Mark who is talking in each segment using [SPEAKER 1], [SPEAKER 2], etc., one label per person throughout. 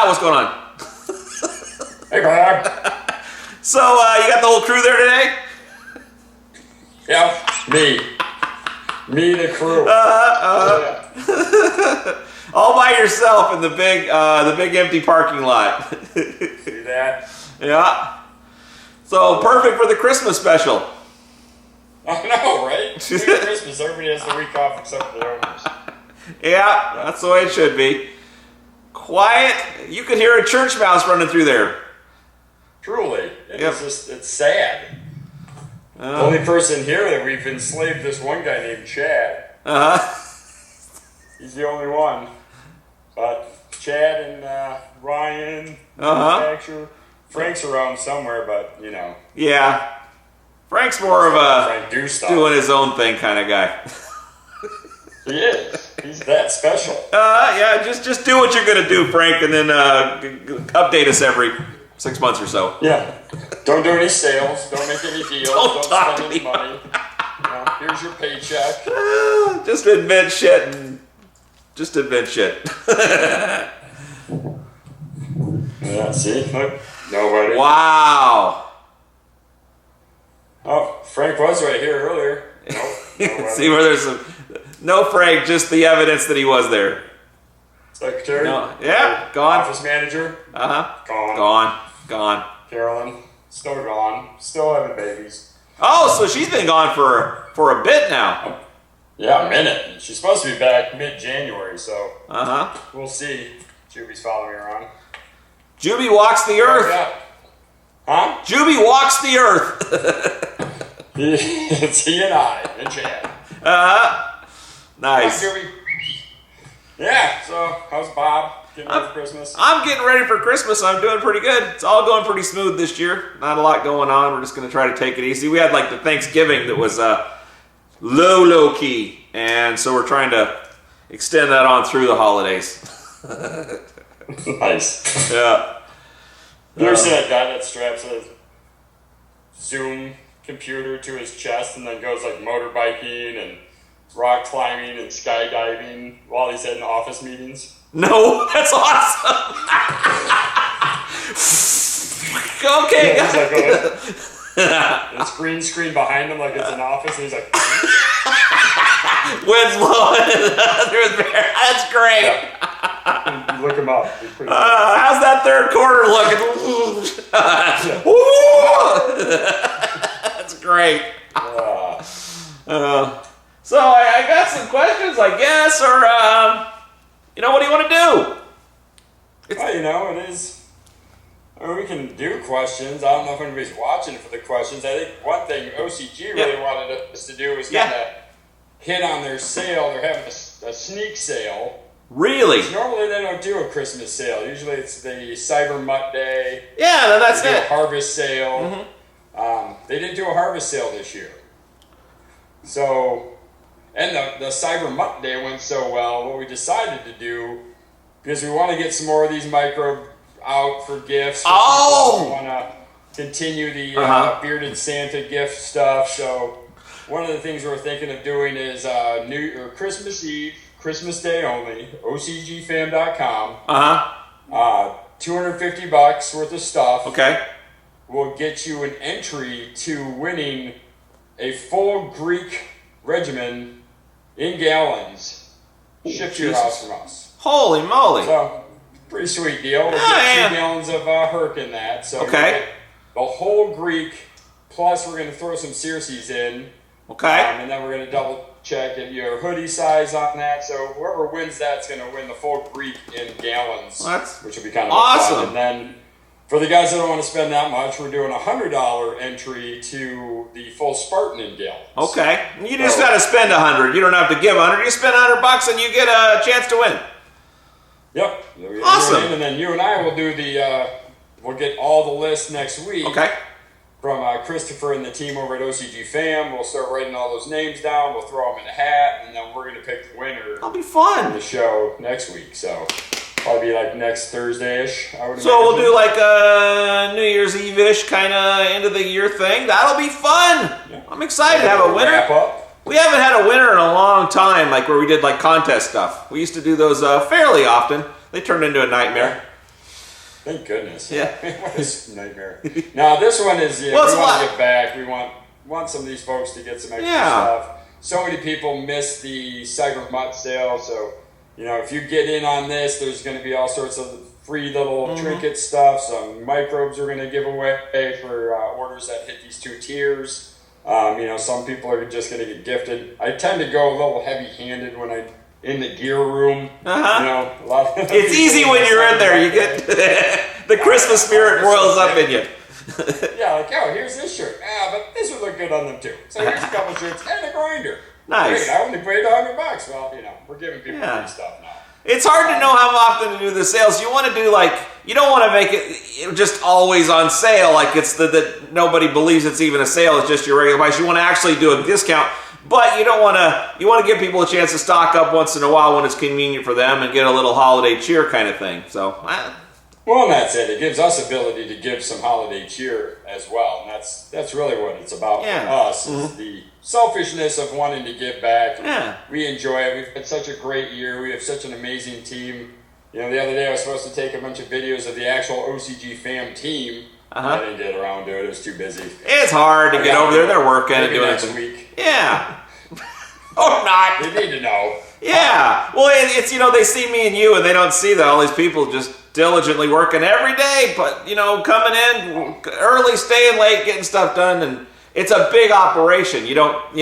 [SPEAKER 1] Scott, what's going on?
[SPEAKER 2] Hey, Bob.
[SPEAKER 1] So, you got the whole crew there today?
[SPEAKER 2] Yep, me, the crew.
[SPEAKER 1] All by yourself in the big empty parking lot.
[SPEAKER 2] See that?
[SPEAKER 1] Yeah. So perfect for the Christmas special.
[SPEAKER 2] I know, right? During Christmas, everybody has the week off except for the owners.
[SPEAKER 1] Yeah, that's the way it should be. Quiet. You could hear a church mouse running through there.
[SPEAKER 2] Truly, it's sad. The only person here that we've enslaved this one guy named Chad. He's the only one. But Chad and Ryan, manufacturer. Frank's around somewhere, but you know.
[SPEAKER 1] Yeah. Frank's more of a doing his own thing kind of guy.
[SPEAKER 2] He is. He's that special.
[SPEAKER 1] Yeah, just do what you're gonna do, Frank, and then update us every 6 months or so.
[SPEAKER 2] Yeah. Don't do any sales. Don't make any deals. Don't spend any money. You know, here's your paycheck.
[SPEAKER 1] Just invent shit and just invent shit.
[SPEAKER 2] Yeah, see? Look, nobody.
[SPEAKER 1] Wow.
[SPEAKER 2] Oh, Frank was right here earlier. Nope.
[SPEAKER 1] See where there's some... No Frank, just the evidence that he was there.
[SPEAKER 2] Secretary?
[SPEAKER 1] No. Yeah, gone.
[SPEAKER 2] Office manager?
[SPEAKER 1] Gone. Gone.
[SPEAKER 2] Carolyn? Still gone. Still having babies.
[SPEAKER 1] Oh, so she's been gone for a bit now.
[SPEAKER 2] Yeah, a minute. She's supposed to be back mid-January, so we'll see. Juby's following me around.
[SPEAKER 1] Juby walks the earth.
[SPEAKER 2] Yeah. Huh?
[SPEAKER 1] Juby walks the earth.
[SPEAKER 2] It's he and I and Chad.
[SPEAKER 1] Nice.
[SPEAKER 2] Juby. Yeah, so how's Bob? Getting ready for Christmas?
[SPEAKER 1] I'm getting ready for Christmas. I'm doing pretty good. It's all going pretty smooth this year. Not a lot going on. We're just going to try to take it easy. We had like the Thanksgiving that was low key, and so we're trying to extend that on through the holidays.
[SPEAKER 2] Nice.
[SPEAKER 1] Yeah.
[SPEAKER 2] You ever see that guy that straps a Zoom computer to his chest and then goes like motorbiking and rock climbing and skydiving while he's in office meetings?
[SPEAKER 1] No, that's awesome. Okay.
[SPEAKER 2] Yeah, he's like, it's green screen behind him like it's an office, and he's like,
[SPEAKER 1] wind's blowing through his bear. That's great.
[SPEAKER 2] Yeah. Look him up. He's pretty
[SPEAKER 1] how's that third quarter looking? That's great. So I got some questions, I guess, or what do you want to do?
[SPEAKER 2] Well, it is. I mean, we can do questions. I don't know if anybody's watching for the questions. I think one thing OCG really wanted us to do was kind of hit on their sale. They're having a sneak sale.
[SPEAKER 1] Really?
[SPEAKER 2] Normally they don't do a Christmas sale. Usually it's the Cyber Mutt Day.
[SPEAKER 1] Yeah, that's
[SPEAKER 2] they do
[SPEAKER 1] it.
[SPEAKER 2] a harvest sale. They didn't do a harvest sale this year. So, and the Cyber Mutt Day went so well, what we decided to do, because we want to get some more of these micro out for gifts. We want to continue the bearded Santa gift stuff. So one of the things we're thinking of doing is Christmas Eve, Christmas Day only, OCGFAM.com. $250 worth of stuff.
[SPEAKER 1] Okay.
[SPEAKER 2] Will get you an entry to winning a full Greek regimen in gallons shipped to your house from us.
[SPEAKER 1] Holy moly.
[SPEAKER 2] So, pretty sweet deal. We'll get 2 gallons of Herc in that. So
[SPEAKER 1] okay.
[SPEAKER 2] The whole Greek, plus we're going to throw some Circes in.
[SPEAKER 1] Okay.
[SPEAKER 2] And then we're going to double check your hoodie size on that. So whoever wins that's going to win the full Greek in gallons, which will be kind of
[SPEAKER 1] awesome.
[SPEAKER 2] fun. And then for the guys that don't want to spend that much, we're doing a $100 entry to the full Spartan in gallons.
[SPEAKER 1] Okay. You just got to spend $100. You don't have to give $100. You spend $100 and you get a chance to win.
[SPEAKER 2] Yep.
[SPEAKER 1] Awesome.
[SPEAKER 2] And then you and I will do we'll get all the lists next week.
[SPEAKER 1] Okay.
[SPEAKER 2] From Christopher and the team over at OCGFAM. We'll start writing all those names down. We'll throw them in a hat, and then we're going to pick the winner.
[SPEAKER 1] That'll be fun.
[SPEAKER 2] For the show next week. So probably be like next Thursday-ish, I would imagine.
[SPEAKER 1] So we'll do like a New Year's Eve-ish kind of end of the year thing. That'll be fun. Yeah. I'm excited to have a winner.
[SPEAKER 2] Wrap up.
[SPEAKER 1] We haven't had a winner in a long time, like where we did like contest stuff. We used to do those fairly often. They turned into a nightmare.
[SPEAKER 2] Thank goodness.
[SPEAKER 1] Yeah.
[SPEAKER 2] What a nightmare. Now this one is,
[SPEAKER 1] Well, it's
[SPEAKER 2] we
[SPEAKER 1] a
[SPEAKER 2] want
[SPEAKER 1] lot.
[SPEAKER 2] to get back. We want some of these folks to get some extra stuff. So many people miss the Cyber Mutt sale. So, if you get in on this, there's going to be all sorts of free little trinket stuff. Some microbes we're going to give away for orders that hit these 2 tiers. Some people are just going to get gifted. I tend to go a little heavy-handed when I'm in the gear room. A lot of
[SPEAKER 1] It's easy when you're in there. You get the Christmas spirit boils up in you.
[SPEAKER 2] Yeah, like, here's this shirt. But this would look good on them too. So here's a couple shirts and a grinder.
[SPEAKER 1] Nice.
[SPEAKER 2] Great, I only paid $100. Well, we're giving people free stuff now.
[SPEAKER 1] It's hard to know how often to do the sales. You want to do you don't want to make it just always on sale, like it's that nobody believes it's even a sale. It's just your regular price. You want to actually do a discount, but you don't want to. You want to give people a chance to stock up once in a while when it's convenient for them and get a little holiday cheer kind of thing. So.
[SPEAKER 2] Well, and that's it. It gives us ability to give some holiday cheer as well, and that's really what it's about for us. Is the selfishness of wanting to give back.
[SPEAKER 1] Yeah.
[SPEAKER 2] We enjoy it. We've had such a great year. We have such an amazing team. The other day I was supposed to take a bunch of videos of the actual OCGFAM team. I didn't get around to it. It was too busy.
[SPEAKER 1] It's hard to get over there. They're working and
[SPEAKER 2] Maybe
[SPEAKER 1] doing
[SPEAKER 2] next
[SPEAKER 1] it.
[SPEAKER 2] week.
[SPEAKER 1] Yeah. Or not.
[SPEAKER 2] They need to know.
[SPEAKER 1] Yeah. Well, it's they see me and you, and they don't see that all these people just diligently working every day, but coming in early, staying late, getting stuff done, and it's a big operation. You don't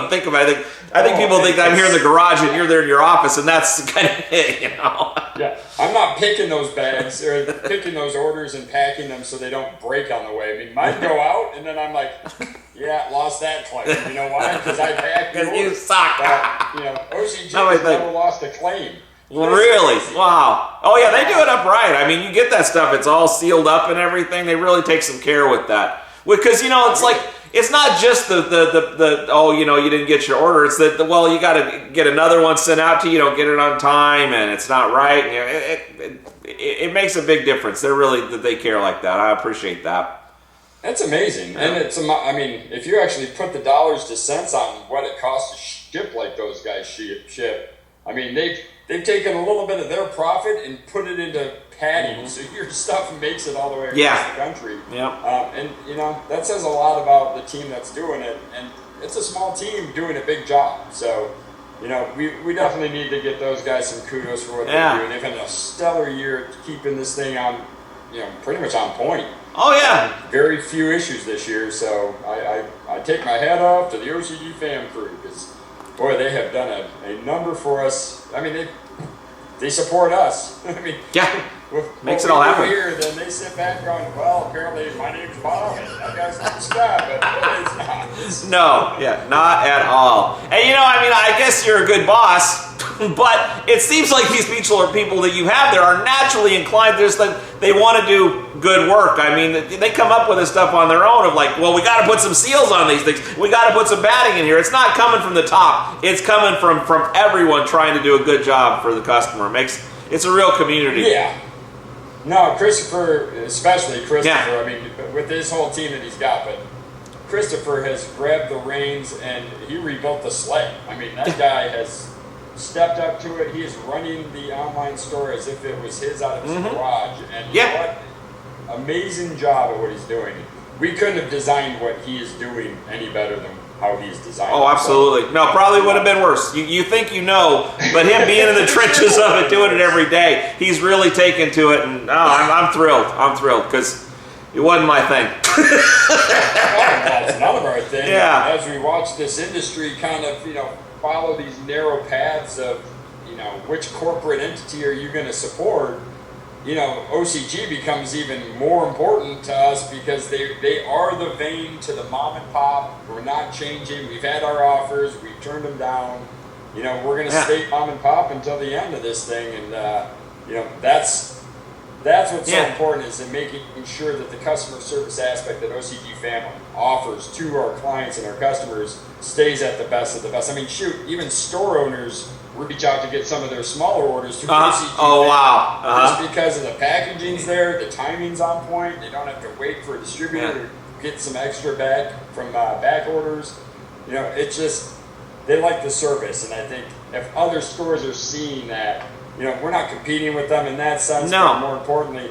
[SPEAKER 1] think about it. I think people think I'm here in the garage and you're there in your office, and that's kind of it,
[SPEAKER 2] Yeah, I'm not picking those bags or picking those orders and packing them so they don't break on the way. I mean, mine go out, and then I'm like, lost that claim. You know why? Because I packed the order.
[SPEAKER 1] You suck.
[SPEAKER 2] OCG has never lost a claim.
[SPEAKER 1] Well, really? Wow. Oh, yeah, they do it up right. I mean, you get that stuff. It's all sealed up and everything. They really take some care with that. Because, it's like, it's not just the you didn't get your order. It's that, you got to get another one sent out to you. You don't get it on time, and it's not right. It makes a big difference. They care like that. I appreciate that.
[SPEAKER 2] That's amazing. Yeah. And if you actually put the dollars to cents on what it costs to ship like those guys ship, they've taken a little bit of their profit and put it into padding, so your stuff makes it all the way across the country.
[SPEAKER 1] Yeah.
[SPEAKER 2] And that says a lot about the team that's doing it, and it's a small team doing a big job. So, we definitely need to get those guys some kudos for what they're doing. They've had a stellar year keeping this thing on, pretty much on point.
[SPEAKER 1] Oh yeah.
[SPEAKER 2] Very few issues this year, so I take my hat off to the OCGFAM crew, because boy, they have done a number for us. I mean, they support us.
[SPEAKER 1] Makes it all happen.
[SPEAKER 2] Here, then they sit back going, well, apparently my name's Bob, and that guy's not Scott, but it's not.
[SPEAKER 1] No, not at all. And I guess you're a good boss, but it seems like these people that you have there are naturally inclined. They want to do good work. I mean, they come up with this stuff on their own of like, well, we got to put some seals on these things. We got to put some batting in here. It's not coming from the top. It's coming from everyone trying to do a good job for the customer. It's a real community.
[SPEAKER 2] Yeah. No, Christopher, especially Christopher, with this whole team that he's got, but Christopher has grabbed the reins and he rebuilt the sleigh. That guy has stepped up to it. He is running the online store as if it was his out of his garage. And what amazing job at what he's doing. We couldn't have designed what he is doing any better than how he's designed.
[SPEAKER 1] Oh, absolutely. No, probably would have been worse. You think but him being in the trenches of it, doing it every day, he's really taken to it, and I'm thrilled. I'm thrilled because it wasn't my thing.
[SPEAKER 2] Well, it's none of our thing.
[SPEAKER 1] Yeah.
[SPEAKER 2] As we watch this industry kind of, follow these narrow paths of, which corporate entity are you going to support? OCG becomes even more important to us because they are the vein to the mom and pop. We're not changing. We've had our offers. We've turned them down. We're going to stay mom and pop until the end of this thing. And, that's what's so important, is in making sure that the customer service aspect that OCGFAM offers to our clients and our customers stays at the best of the best. Even store owners reach out to get some of their smaller orders through OCG.
[SPEAKER 1] Oh, wow.
[SPEAKER 2] Just because of the packaging's there, the timing's on point. They don't have to wait for a distributor to get some extra back from back orders. It's just, they like the service. And I think if other stores are seeing that, we're not competing with them in that sense.
[SPEAKER 1] No.
[SPEAKER 2] But more importantly,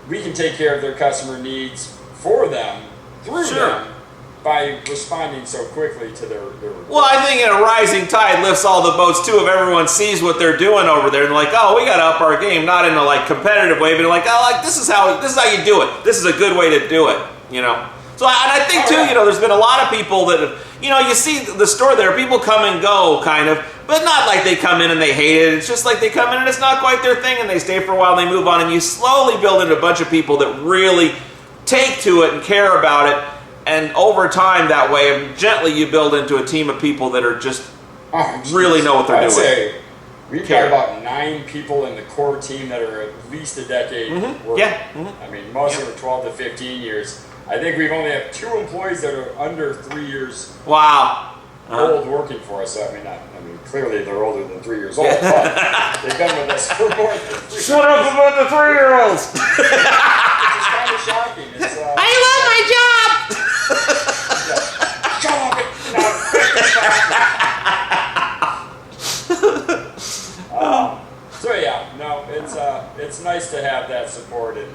[SPEAKER 2] we can take care of their customer needs for them, through them, by responding so quickly to their
[SPEAKER 1] Well, I think in a rising tide lifts all the boats too. If everyone sees what they're doing over there and like, oh, we got to up our game, not in a like competitive way, but like, oh, like this is how you do it. This is a good way to do it, you know. So and I think too, you know, there's been a lot of people that have, you know, you see the store there, people come and go kind of, but not like they come in and they hate it. It's just like they come in and it's not quite their thing and they stay for a while and they move on, and you slowly build into a bunch of people that really take to it and care about it. And over time, that way, gently you build into a team of people that are just really know what they're doing.
[SPEAKER 2] I'd say we've got about 9 people in the core team that are at least a decade working.
[SPEAKER 1] Yeah.
[SPEAKER 2] I mean, most of them are 12 to 15 years. I think we've only have 2 employees that are under 3 years old working for us. So, I mean, clearly they're older than 3 years old, but they've been with us for more than 3 years.
[SPEAKER 1] Shut up about the 3-year-olds!
[SPEAKER 2] It's kind of shocking.
[SPEAKER 1] I love my job!
[SPEAKER 2] Shut up! So yeah, no, it's nice to have that support and,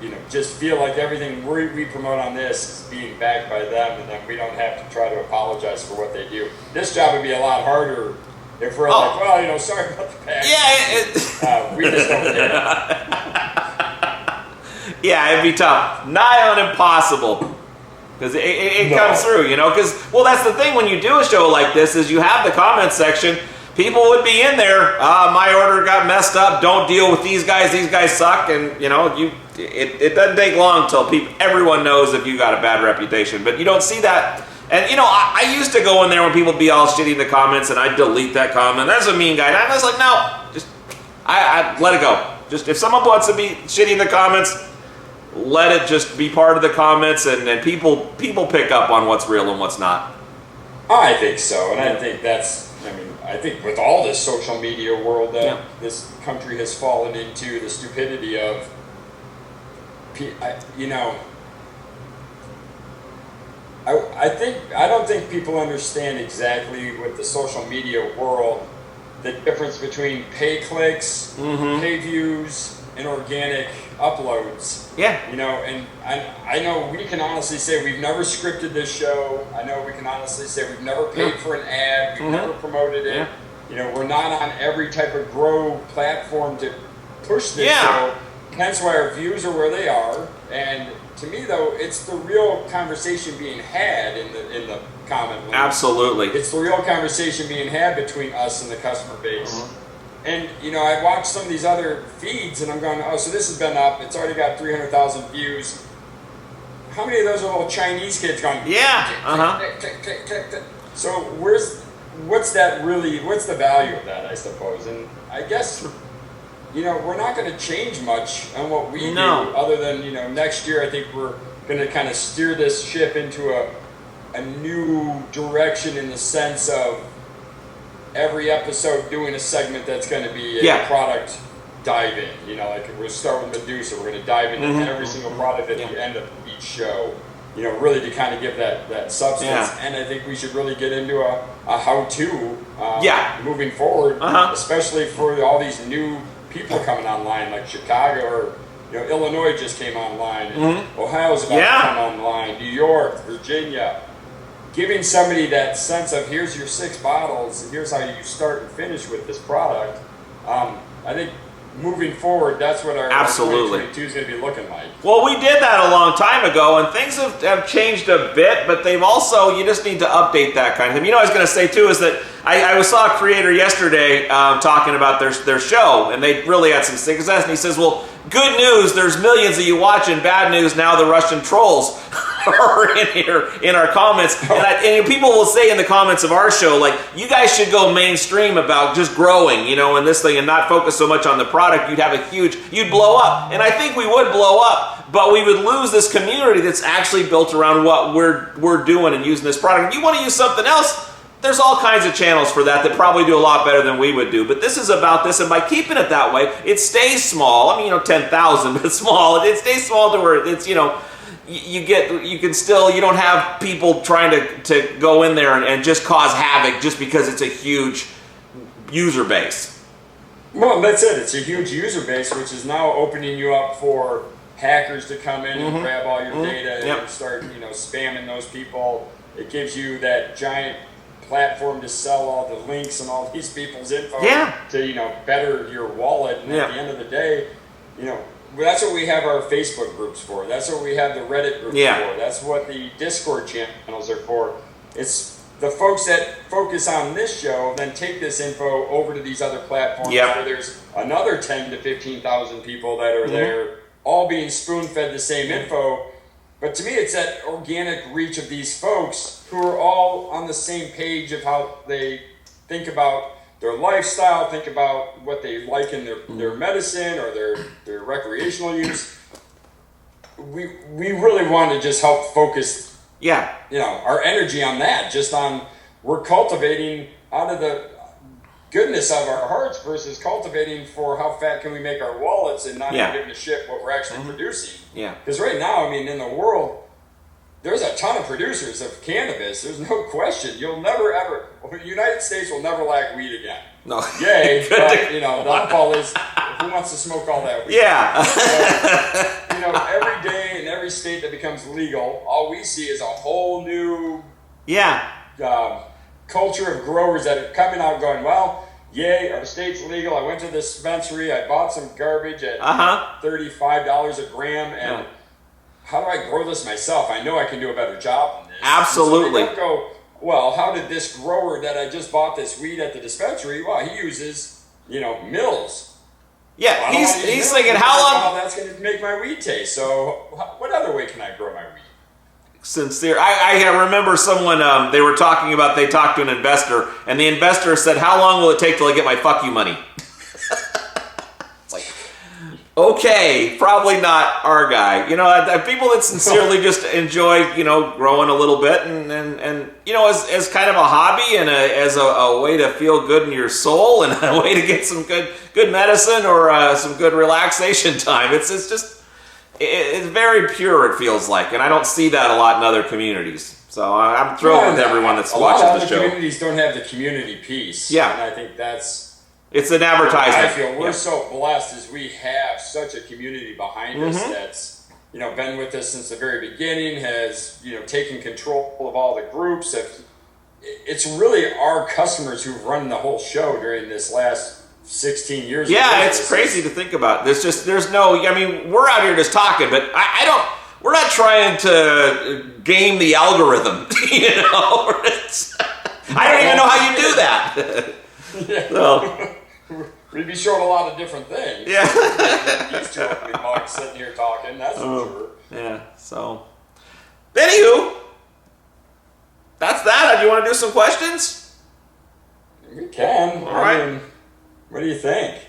[SPEAKER 2] you know, just feel like everything we promote on this is being backed by them, and then we don't have to try to apologize for what they do. This job would be a lot harder if we're like, well, you know, sorry about the past.
[SPEAKER 1] Yeah,
[SPEAKER 2] we just don't care.
[SPEAKER 1] Yeah, it'd be tough. Nigh on impossible. Because it comes through, you know? Because, well, that's the thing when you do a show like this is you have the comment section. People would be in there, my order got messed up, don't deal with these guys suck. And, you know, it doesn't take long until everyone knows if you got a bad reputation. But you don't see that. And, you know, I used to go in there when people would be all shitty in the comments, and I'd delete that comment. That's a mean guy. And I was like, no, just I let it go. Just if someone wants to be shitty in the comments, let it just be part of the comments, and people pick up on what's real and what's not.
[SPEAKER 2] I think so, and I think I think with all this social media world that this country has fallen into, the stupidity of, you know, I don't think people understand exactly with the social media world the difference between pay clicks, pay views, and organic uploads.
[SPEAKER 1] Yeah.
[SPEAKER 2] You know, and I know we can honestly say we've never scripted this show. I know we can honestly say we've never paid for an ad. We've never promoted it. You know, we're not on every type of grow platform to push this show. Hence why our views are where they are. And to me, though, it's the real conversation being had in the comment link.
[SPEAKER 1] Absolutely.
[SPEAKER 2] It's the real conversation being had between us and the customer base. And, you know, I watched some of these other feeds, and I'm going, oh, so this has been up. It's already got 300,000 views. How many of those are little Chinese kids going? So what's the value of that, I suppose? And I guess, you know, we're not going to change much on what we do, other than, you know, next year I think we're going to kind of steer this ship into a new direction in the sense of every episode doing a segment that's going to be a product dive in. You know, like we'll start with Medusa. We're going to dive into every single product at the end of each show. You know, really to kind of give that substance. And I think we should really get into a how-to moving forward, especially for all these new people coming online, like Chicago or, you know, Illinois just came online. And Ohio's about to come online. New York, Virginia. Giving somebody that sense of here's your 6 bottles, and here's how you start and finish with this product. I think moving forward, that's what our 2022 is going to be looking like.
[SPEAKER 1] Well, we did that a long time ago, and things have changed a bit, but they've also, you just need to update that kind of thing. You know what I was going to say, too, is that I saw a creator yesterday talking about their show, and they really had some success, and he says, well, good news, there's millions of you watching. Bad news, now the Russian trolls are in here in our comments. And people will say in the comments of our show, like, you guys should go mainstream about just growing, you know, and this thing, and not focus so much on the product. You'd have you'd blow up. And I think we would blow up, but we would lose this community that's actually built around what we're doing and using this product. If you want to use something else, there's all kinds of channels for that probably do a lot better than we would do. But this is about this, and by keeping it that way, it stays small. I mean, you know, 10,000, but small. It stays small to where it's, you know, you don't have people trying to go in there and just cause havoc just because it's a huge user base.
[SPEAKER 2] Well, that's it. It's a huge user base, which is now opening you up for hackers to come in and grab all your data
[SPEAKER 1] Yep.
[SPEAKER 2] and start, spamming those people. It gives you that giant platform to sell all the links and all these people's info to, better your wallet. And at the end of the day, that's what we have our Facebook groups for. That's what we have the Reddit groups for. That's what the Discord channels are for. It's the folks that focus on this show then take this info over to these other platforms where there's another 10 to 15,000 people that are there, all being spoon-fed the same info. But to me, it's that organic reach of these folks who are all on the same page of how they think about their lifestyle, think about what they like in their medicine or their recreational use. We really want to just help focus our energy on that, just on we're cultivating out of the goodness of our hearts versus cultivating for how fat can we make our wallets and not even giving a shit what we're actually producing.
[SPEAKER 1] Yeah.
[SPEAKER 2] Because right now, in the world, there's a ton of producers of cannabis. There's no question. You'll never ever, the United States will never lack weed again.
[SPEAKER 1] No.
[SPEAKER 2] Yay, but the downfall is who wants to smoke all that weed?
[SPEAKER 1] Yeah.
[SPEAKER 2] So, every day in every state that becomes legal, all we see is a whole new culture of growers that are coming out going, well, yay, our state's legal. I went to this dispensary. I bought some garbage at $35 a gram. And how do I grow this myself? I know I can do a better job than this.
[SPEAKER 1] Absolutely.
[SPEAKER 2] So they don't go, well, how did this grower that I just bought this weed at the dispensary, well, he uses, mills.
[SPEAKER 1] Yeah,
[SPEAKER 2] well,
[SPEAKER 1] he's thinking, how long?
[SPEAKER 2] That's going to make my weed taste. So what other way can I grow my weed?
[SPEAKER 1] Sincere. I remember someone, they talked to an investor, and the investor said, how long will it take till I get my fuck you money? It's like, okay, probably not our guy. People that sincerely just enjoy, growing a little bit and as kind of a hobby and as a way to feel good in your soul and a way to get some good medicine or some good relaxation time. It's very pure, it feels like, and I don't see that a lot in other communities. So I'm thrilled with everyone that's watching the show.
[SPEAKER 2] A lot of communities don't have the community piece.
[SPEAKER 1] Yeah.
[SPEAKER 2] And I think
[SPEAKER 1] it's an advertisement.
[SPEAKER 2] I feel we're so blessed as we have such a community behind us that's, been with us since the very beginning, has, taken control of all the groups. It's really our customers who've run the whole show during this last 16 years.
[SPEAKER 1] Yeah, it's crazy to think about. There's no, we're out here just talking, but we're not trying to game the algorithm, I don't even know how you do that. So.
[SPEAKER 2] We'd be showing a lot of different things.
[SPEAKER 1] Yeah.
[SPEAKER 2] These two ugly mugs sitting here talking, that's for sure.
[SPEAKER 1] Yeah, so. Anywho, that's that. Do you want to do some questions?
[SPEAKER 2] We can.
[SPEAKER 1] All right.
[SPEAKER 2] What do you think?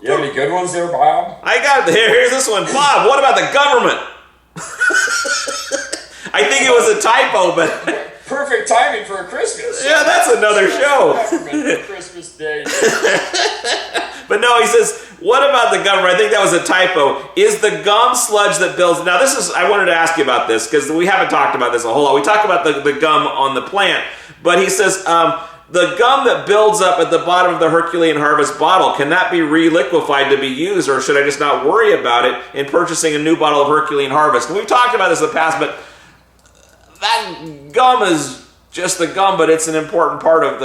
[SPEAKER 2] You have any good ones there, Bob?
[SPEAKER 1] I got here's this one. Bob, what about the government? I think it was a typo, but
[SPEAKER 2] perfect timing for a Christmas.
[SPEAKER 1] Yeah, that's another show.
[SPEAKER 2] Government for Christmas Day.
[SPEAKER 1] But no, he says, what about the government? I think that was a typo. Is the gum sludge that builds... Now, I wanted to ask you about this, because we haven't talked about this a whole lot. We talked about the gum on the plant, but he says... the gum that builds up at the bottom of the Herculean Harvest bottle, can that be re-liquefied to be used, or should I just not worry about it in purchasing a new bottle of Herculean Harvest? And we've talked about this in the past, but that gum is just the gum, but it's an important part of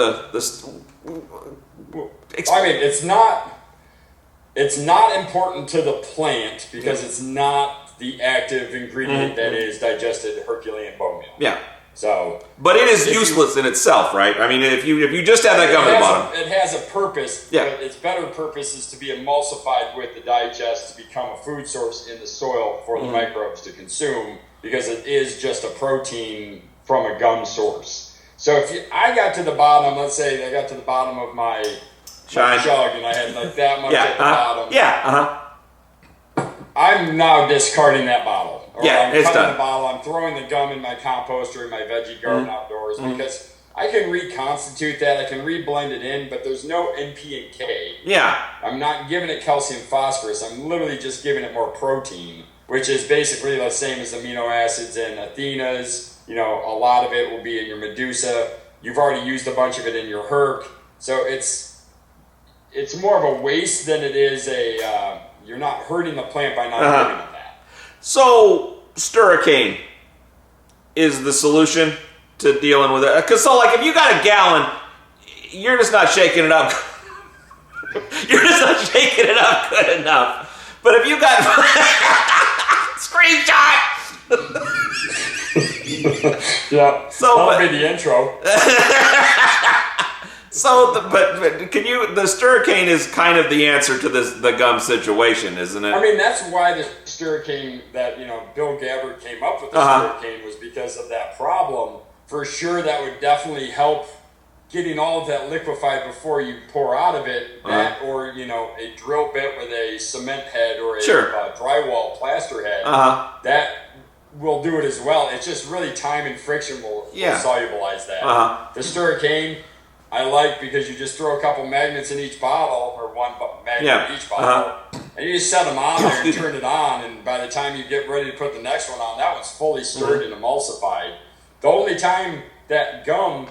[SPEAKER 2] it's not important to the plant because it's not the active ingredient that is digested Herculean bone meal.
[SPEAKER 1] Yeah.
[SPEAKER 2] So,
[SPEAKER 1] but it is useless in itself, right? I mean, if you just have that gum at the bottom,
[SPEAKER 2] it has a purpose. Yeah. But its better purpose is to be emulsified with the digest to become a food source in the soil for the microbes to consume, because it is just a protein from a gum source. So I got to the bottom, let's say I got to the bottom of my jug and I had like that much at the bottom.
[SPEAKER 1] Yeah.
[SPEAKER 2] I'm now discarding that bottle. Or I'm
[SPEAKER 1] it's
[SPEAKER 2] cutting
[SPEAKER 1] done.
[SPEAKER 2] the bottle. I'm throwing the gum in my compost or in my veggie garden outdoors because I can reconstitute that. I can reblend it in, but there's no NP and K.
[SPEAKER 1] Yeah.
[SPEAKER 2] I'm not giving it calcium phosphorus. I'm literally just giving it more protein, which is basically the same as amino acids and Athenas. A lot of it will be in your Medusa. You've already used a bunch of it in your Herc. So it's more of a waste than it is you're not hurting the plant by not giving it that.
[SPEAKER 1] So, Sturricane is the solution to dealing with it. Because, so, like, if you got a gallon, you're just not shaking it up. You're just not shaking it up good enough. But if you got... Screenshot!
[SPEAKER 2] Yeah,
[SPEAKER 1] so,
[SPEAKER 2] that'll be the intro.
[SPEAKER 1] So, but can you? The Sturricane is kind of the answer to the gum situation, isn't it?
[SPEAKER 2] I mean, that's why the Sturricane that Bill Gabbard came up with the Sturricane was because of that problem. For sure, that would definitely help getting all of that liquefied before you pour out of it. That or a drill bit with a cement head or a drywall plaster head. That will do it as well. It's just really time and friction will solubilize that. The Sturricane I like because you just throw a couple magnets in each bottle, or one magnet in each bottle, and you just set them on there and turn it on, and by the time you get ready to put the next one on, that one's fully stirred and emulsified. The only time that gum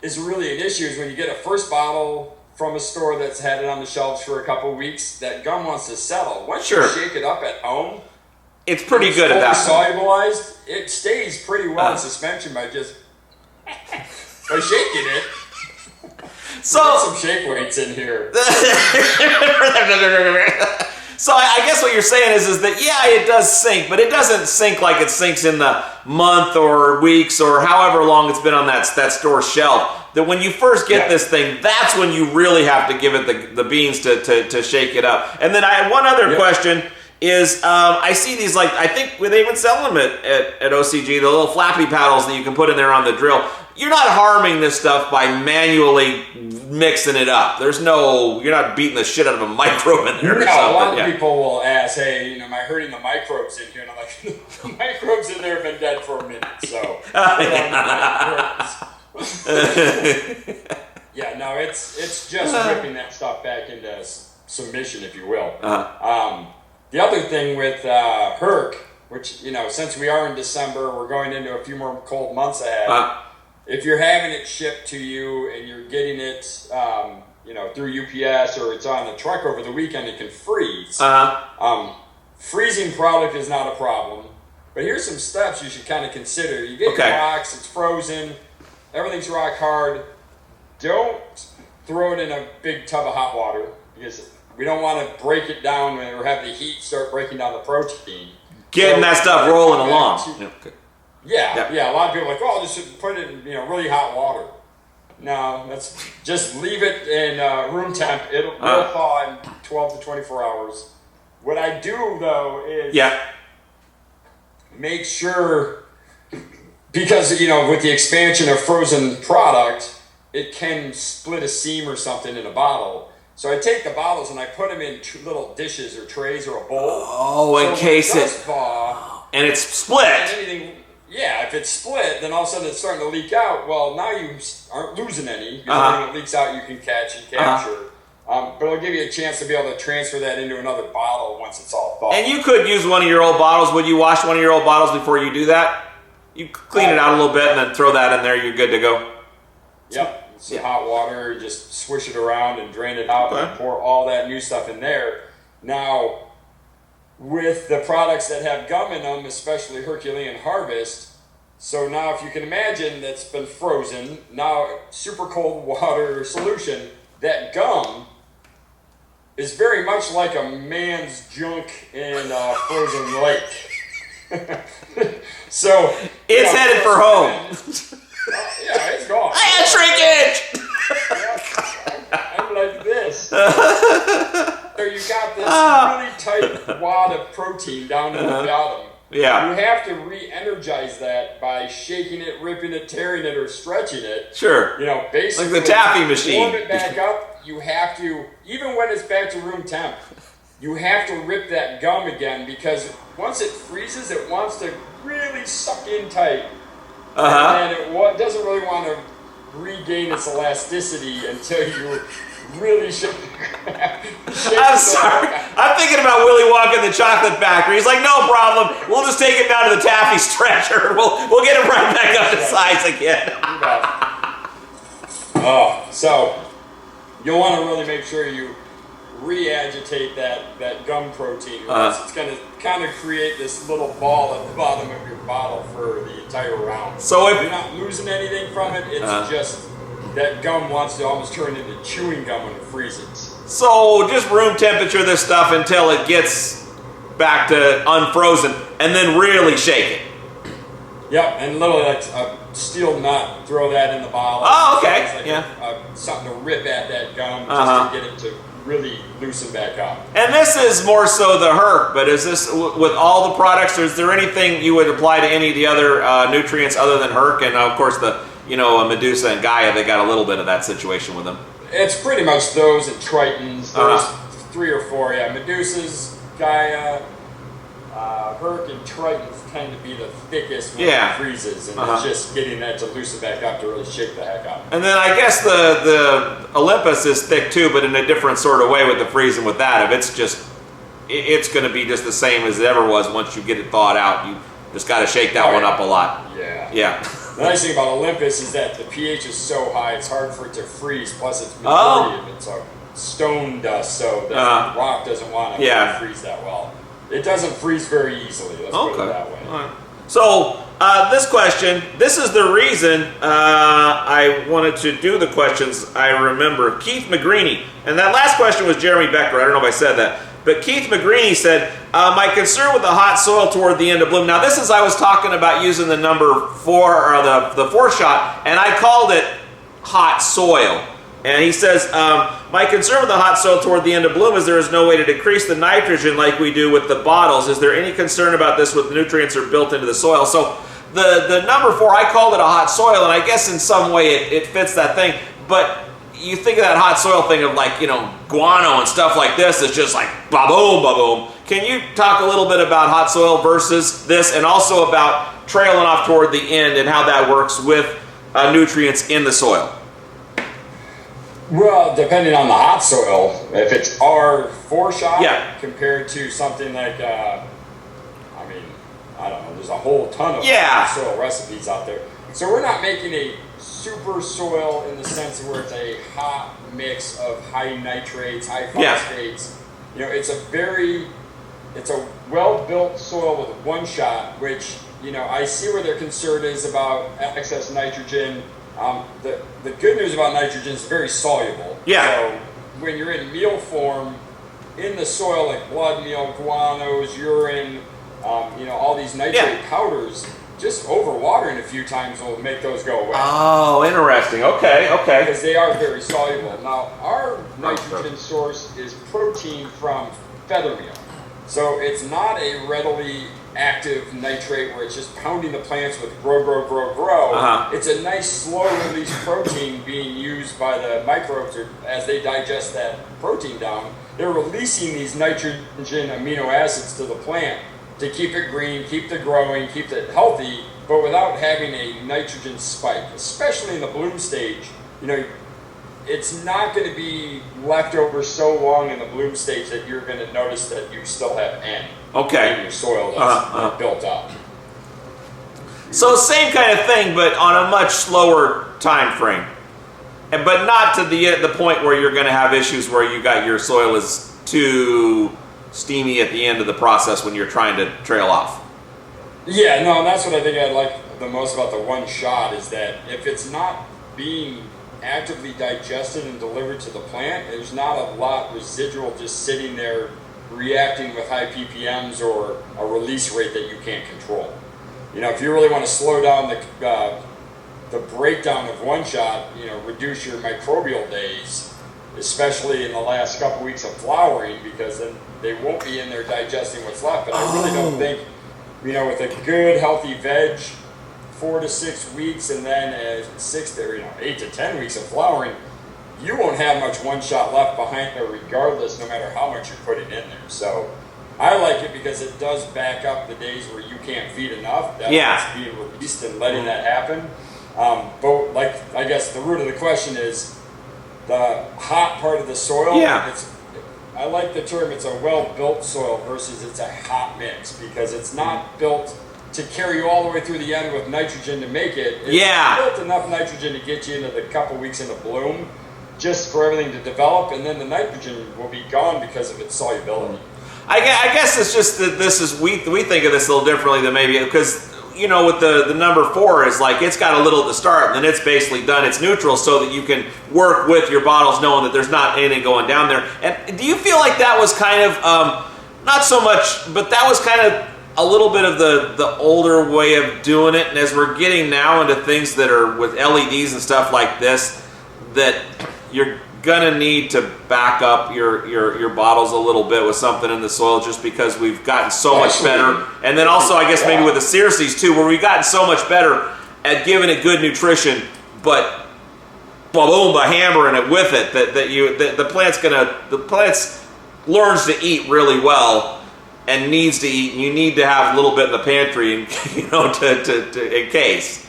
[SPEAKER 2] is really an issue is when you get a first bottle from a store that's had it on the shelves for a couple weeks, that gum wants to settle. Once you shake it up at home,
[SPEAKER 1] it's pretty good at that point.
[SPEAKER 2] Solubilized, it stays pretty well in suspension by just by shaking it. So some shake weights in here.
[SPEAKER 1] So I guess what you're saying is that it does sink, but it doesn't sink like it sinks in the month or weeks or however long it's been on that store shelf. That when you first get this thing, that's when you really have to give it the beans to shake it up. And then I had one other question. Is I see these, like, I think they even sell them at OCG, the little flappy paddles that you can put in there on the drill. You're not harming this stuff by manually mixing it up. You're not beating the shit out of a microbe in there or something.
[SPEAKER 2] A lot of people will ask, hey, am I hurting the microbes in here? And I'm like, the microbes in there have been dead for a minute, so. It's just whipping that stuff back into submission, if you will. The other thing with Herc, which, since we are in December, we're going into a few more cold months ahead. If you're having it shipped to you and you're getting it, through UPS or it's on a truck over the weekend, it can freeze. Freezing product is not a problem. But here's some steps you should kind of consider. You get your box, it's frozen, everything's rock hard. Don't throw it in a big tub of hot water because we don't want to break it down or have the heat start breaking down the protein.
[SPEAKER 1] Getting that stuff rolling along.
[SPEAKER 2] A lot of people are like, just put it in really hot water. No, just leave it in room temp. It'll thaw in 12 to 24 hours. What I do though is make sure, because with the expansion of frozen product, it can split a seam or something in a bottle. So I take the bottles and I put them in little dishes or trays or a bowl.
[SPEAKER 1] In case it
[SPEAKER 2] thaw,
[SPEAKER 1] and it's split.
[SPEAKER 2] If it's split, then all of a sudden it's starting to leak out. Well, now you aren't losing any because when it leaks out, you can catch and capture. But it'll give you a chance to be able to transfer that into another bottle once it's all thawed.
[SPEAKER 1] And you could use one of your old bottles. Would you wash one of your old bottles before you do that? You clean it out a little bit and then throw that in there. You're good to go.
[SPEAKER 2] Yep. Some hot water, just swish it around and drain it out and pour all that new stuff in there. Now, with the products that have gum in them, especially Herculean Harvest, so now if you can imagine that's been frozen, now super cold water solution, that gum is very much like a man's junk in a frozen lake. So
[SPEAKER 1] it's headed for home.
[SPEAKER 2] It's gone.
[SPEAKER 1] I had shrinkage.
[SPEAKER 2] I'm like this. So you got this really tight wad of protein down in the bottom.
[SPEAKER 1] Yeah.
[SPEAKER 2] You have to re-energize that by shaking it, ripping it, tearing it, or stretching it.
[SPEAKER 1] Sure.
[SPEAKER 2] Basically
[SPEAKER 1] like the taffy machine.
[SPEAKER 2] Warm it back up. You have to, even when it's back to room temp, you have to rip that gum again because once it freezes, it wants to really suck in tight. And it doesn't really want to regain its elasticity until you really shake.
[SPEAKER 1] I'm sorry. I'm thinking about Willy Wonka and the Chocolate Factory. He's like, no problem. We'll just take him down to the taffy stretcher. We'll get him right back up to size again.
[SPEAKER 2] So you'll want to really make sure you re-agitate that gum protein. It's going to kind of create this little ball at the bottom of your bottle for the entire round.
[SPEAKER 1] So if
[SPEAKER 2] you're not losing anything from it, it's just that gum wants to almost turn into chewing gum when it freezes.
[SPEAKER 1] So just room temperature this stuff until it gets back to unfrozen, and then really shake it.
[SPEAKER 2] Yep, and literally like a steel nut, throw that in the bottle.
[SPEAKER 1] Oh, okay.
[SPEAKER 2] It's like
[SPEAKER 1] yeah.
[SPEAKER 2] Something to rip at that gum just to get it to really loosen back up.
[SPEAKER 1] And this is more so the Herc, but is this with all the products, or is there anything you would apply to any of the other nutrients other than Herc? And of course the, Medusa and Gaia, they got a little bit of that situation with them.
[SPEAKER 2] It's pretty much those and Tritons. There's 3 or 4, yeah. Medusas, Gaia, Herc, and Tritons tend to be the thickest when it freezes, and it's just getting that to loosen back up to really shake the heck up.
[SPEAKER 1] And then I guess the Olympus is thick too, but in a different sort of way with the freezing with that. If it's going to be just the same as it ever was once you get it thawed out. You just got to shake that one up a lot.
[SPEAKER 2] Yeah.
[SPEAKER 1] Yeah.
[SPEAKER 2] The nice thing about Olympus is that the pH is so high, it's hard for it to freeze. Plus, it's majority of it's stone dust, so the rock doesn't want to freeze that well. It doesn't freeze very easily. Let's put it that way.
[SPEAKER 1] All right. So this question, this is the reason I wanted to do the questions. I remember Keith McGreeny, and that last question was Jeremy Becker. I don't know if I said that. But Keith McGreeny said, my concern with the hot soil toward the end of bloom. Now this is, I was talking about using the number 4, or the 4 shot, and I called it hot soil. And he says, my concern with the hot soil toward the end of bloom is there is no way to decrease the nitrogen like we do with the bottles. Is there any concern about this with nutrients are built into the soil? So the number 4, I called it a hot soil, and I guess in some way it fits that thing. But you think of that hot soil thing of like, guano and stuff like this. It's just like ba-boom, ba-boom. Can you talk a little bit about hot soil versus this, and also about trailing off toward the end and how that works with nutrients in the soil?
[SPEAKER 2] Well, depending on the hot soil, if it's our 4 shot compared to something like, I don't know, there's a whole ton of hot soil recipes out there. So we're not making a super soil in the sense where it's a hot mix of high nitrates, high phosphates. It's a well-built soil with 1 shot, which, I see where their concern is about excess nitrogen. The good news about nitrogen is very soluble. Yeah. So when you're in meal form, in the soil, like blood meal, guanos, urine, all these nitrate powders, just overwatering a few times will make those go away.
[SPEAKER 1] Oh, interesting. Okay.
[SPEAKER 2] Because they are very soluble. Now, our nitrogen source is protein from feather meal. So it's not a readily active nitrate where it's just pounding the plants with grow. It's a nice slow release protein being used by the microbes, or as they digest that protein down, they're releasing these nitrogen amino acids to the plant to keep it green, keep it growing, keep it healthy, but without having a nitrogen spike, especially in the bloom stage. It's not going to be left over so long in the bloom stage that you're going to notice that you still have N in your soil that's built up.
[SPEAKER 1] So same kind of thing, but on a much slower time frame, but not to the point where you're going to have issues where your soil is too steamy at the end of the process when you're trying to trail off.
[SPEAKER 2] Yeah, no, and that's what I think I like the most about the 1 shot is that if it's not being actively digested and delivered to the plant, there's not a lot residual just sitting there reacting with high ppms or a release rate that you can't control. If you really want to slow down the breakdown of 1 shot, reduce your microbial days, especially in the last couple weeks of flowering, because then they won't be in there digesting what's left. But I really don't think, with a good healthy veg, 4 to 6 weeks, and then 8 to 10 weeks of flowering, you won't have much 1 shot left behind there regardless, no matter how much you're putting in there. So I like it because it does back up the days where you can't feed enough. That's being released and letting that happen. But I guess the root of the question is the hot part of the soil. I like the term, it's a well-built soil versus it's a hot mix, because it's not built to carry you all the way through the end with nitrogen to make it. It's built enough nitrogen to get you into the couple weeks into bloom, just for everything to develop, and then the nitrogen will be gone because of its solubility.
[SPEAKER 1] I guess it's just that this is we think of this a little differently than maybe because with the number 4 is like it's got a little at the start and then it's basically done. It's neutral so that you can work with your bottles knowing that there's not anything going down there. And do you feel like that was kind of not so much, but that was kind of a little bit of the older way of doing it? And as we're getting now into things that are with LEDs and stuff like this, that you're gonna need to back up your bottles a little bit with something in the soil just because we've gotten so much better. And then also I guess maybe with the Circes too, where we've gotten so much better at giving it good nutrition, but boom, by hammering it with it, that the plant's learns to eat really well and needs to eat, and you need to have a little bit in the pantry and to in case.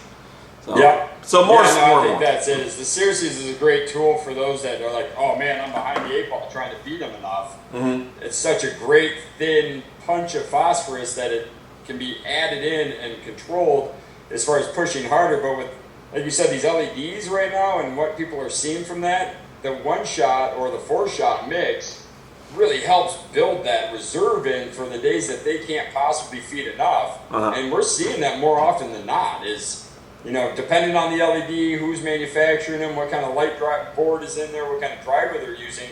[SPEAKER 1] So,
[SPEAKER 2] yeah.
[SPEAKER 1] So more.
[SPEAKER 2] I think that's it. The Circes is a great tool for those that are like, oh man, I'm behind the 8 ball trying to feed them enough. Mm-hmm. It's such a great thin punch of phosphorus that it can be added in and controlled as far as pushing harder. But with, like you said, these LEDs right now and what people are seeing from that, the 1-shot or the 4-shot mix really helps build that reserve in for the days that they can't possibly feed enough. Uh-huh. And we're seeing that more often than not is, depending on the LED, who's manufacturing them, what kind of light board is in there, what kind of driver they're using,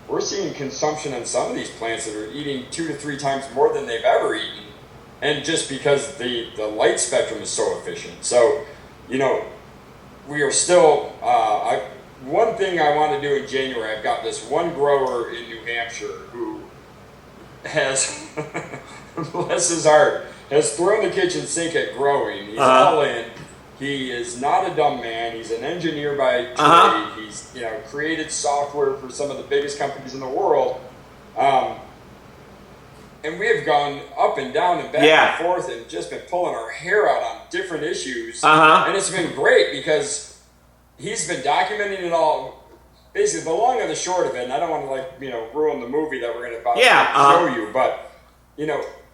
[SPEAKER 2] we're seeing consumption on some of these plants that are eating 2 to 3 times more than they've ever eaten. And just because the light spectrum is so efficient. So, we are still, one thing I want to do in January, I've got this one grower in New Hampshire who has, bless his heart, has thrown the kitchen sink at growing. He's all in. He is not a dumb man. He's an engineer by trade. Uh-huh. He's created software for some of the biggest companies in the world. And we have gone up and down and back and forth and just been pulling our hair out on different issues. Uh-huh. And it's been great because he's been documenting it all. Basically, the long and the short of it, and I don't want to ruin the movie that we're going to show you, but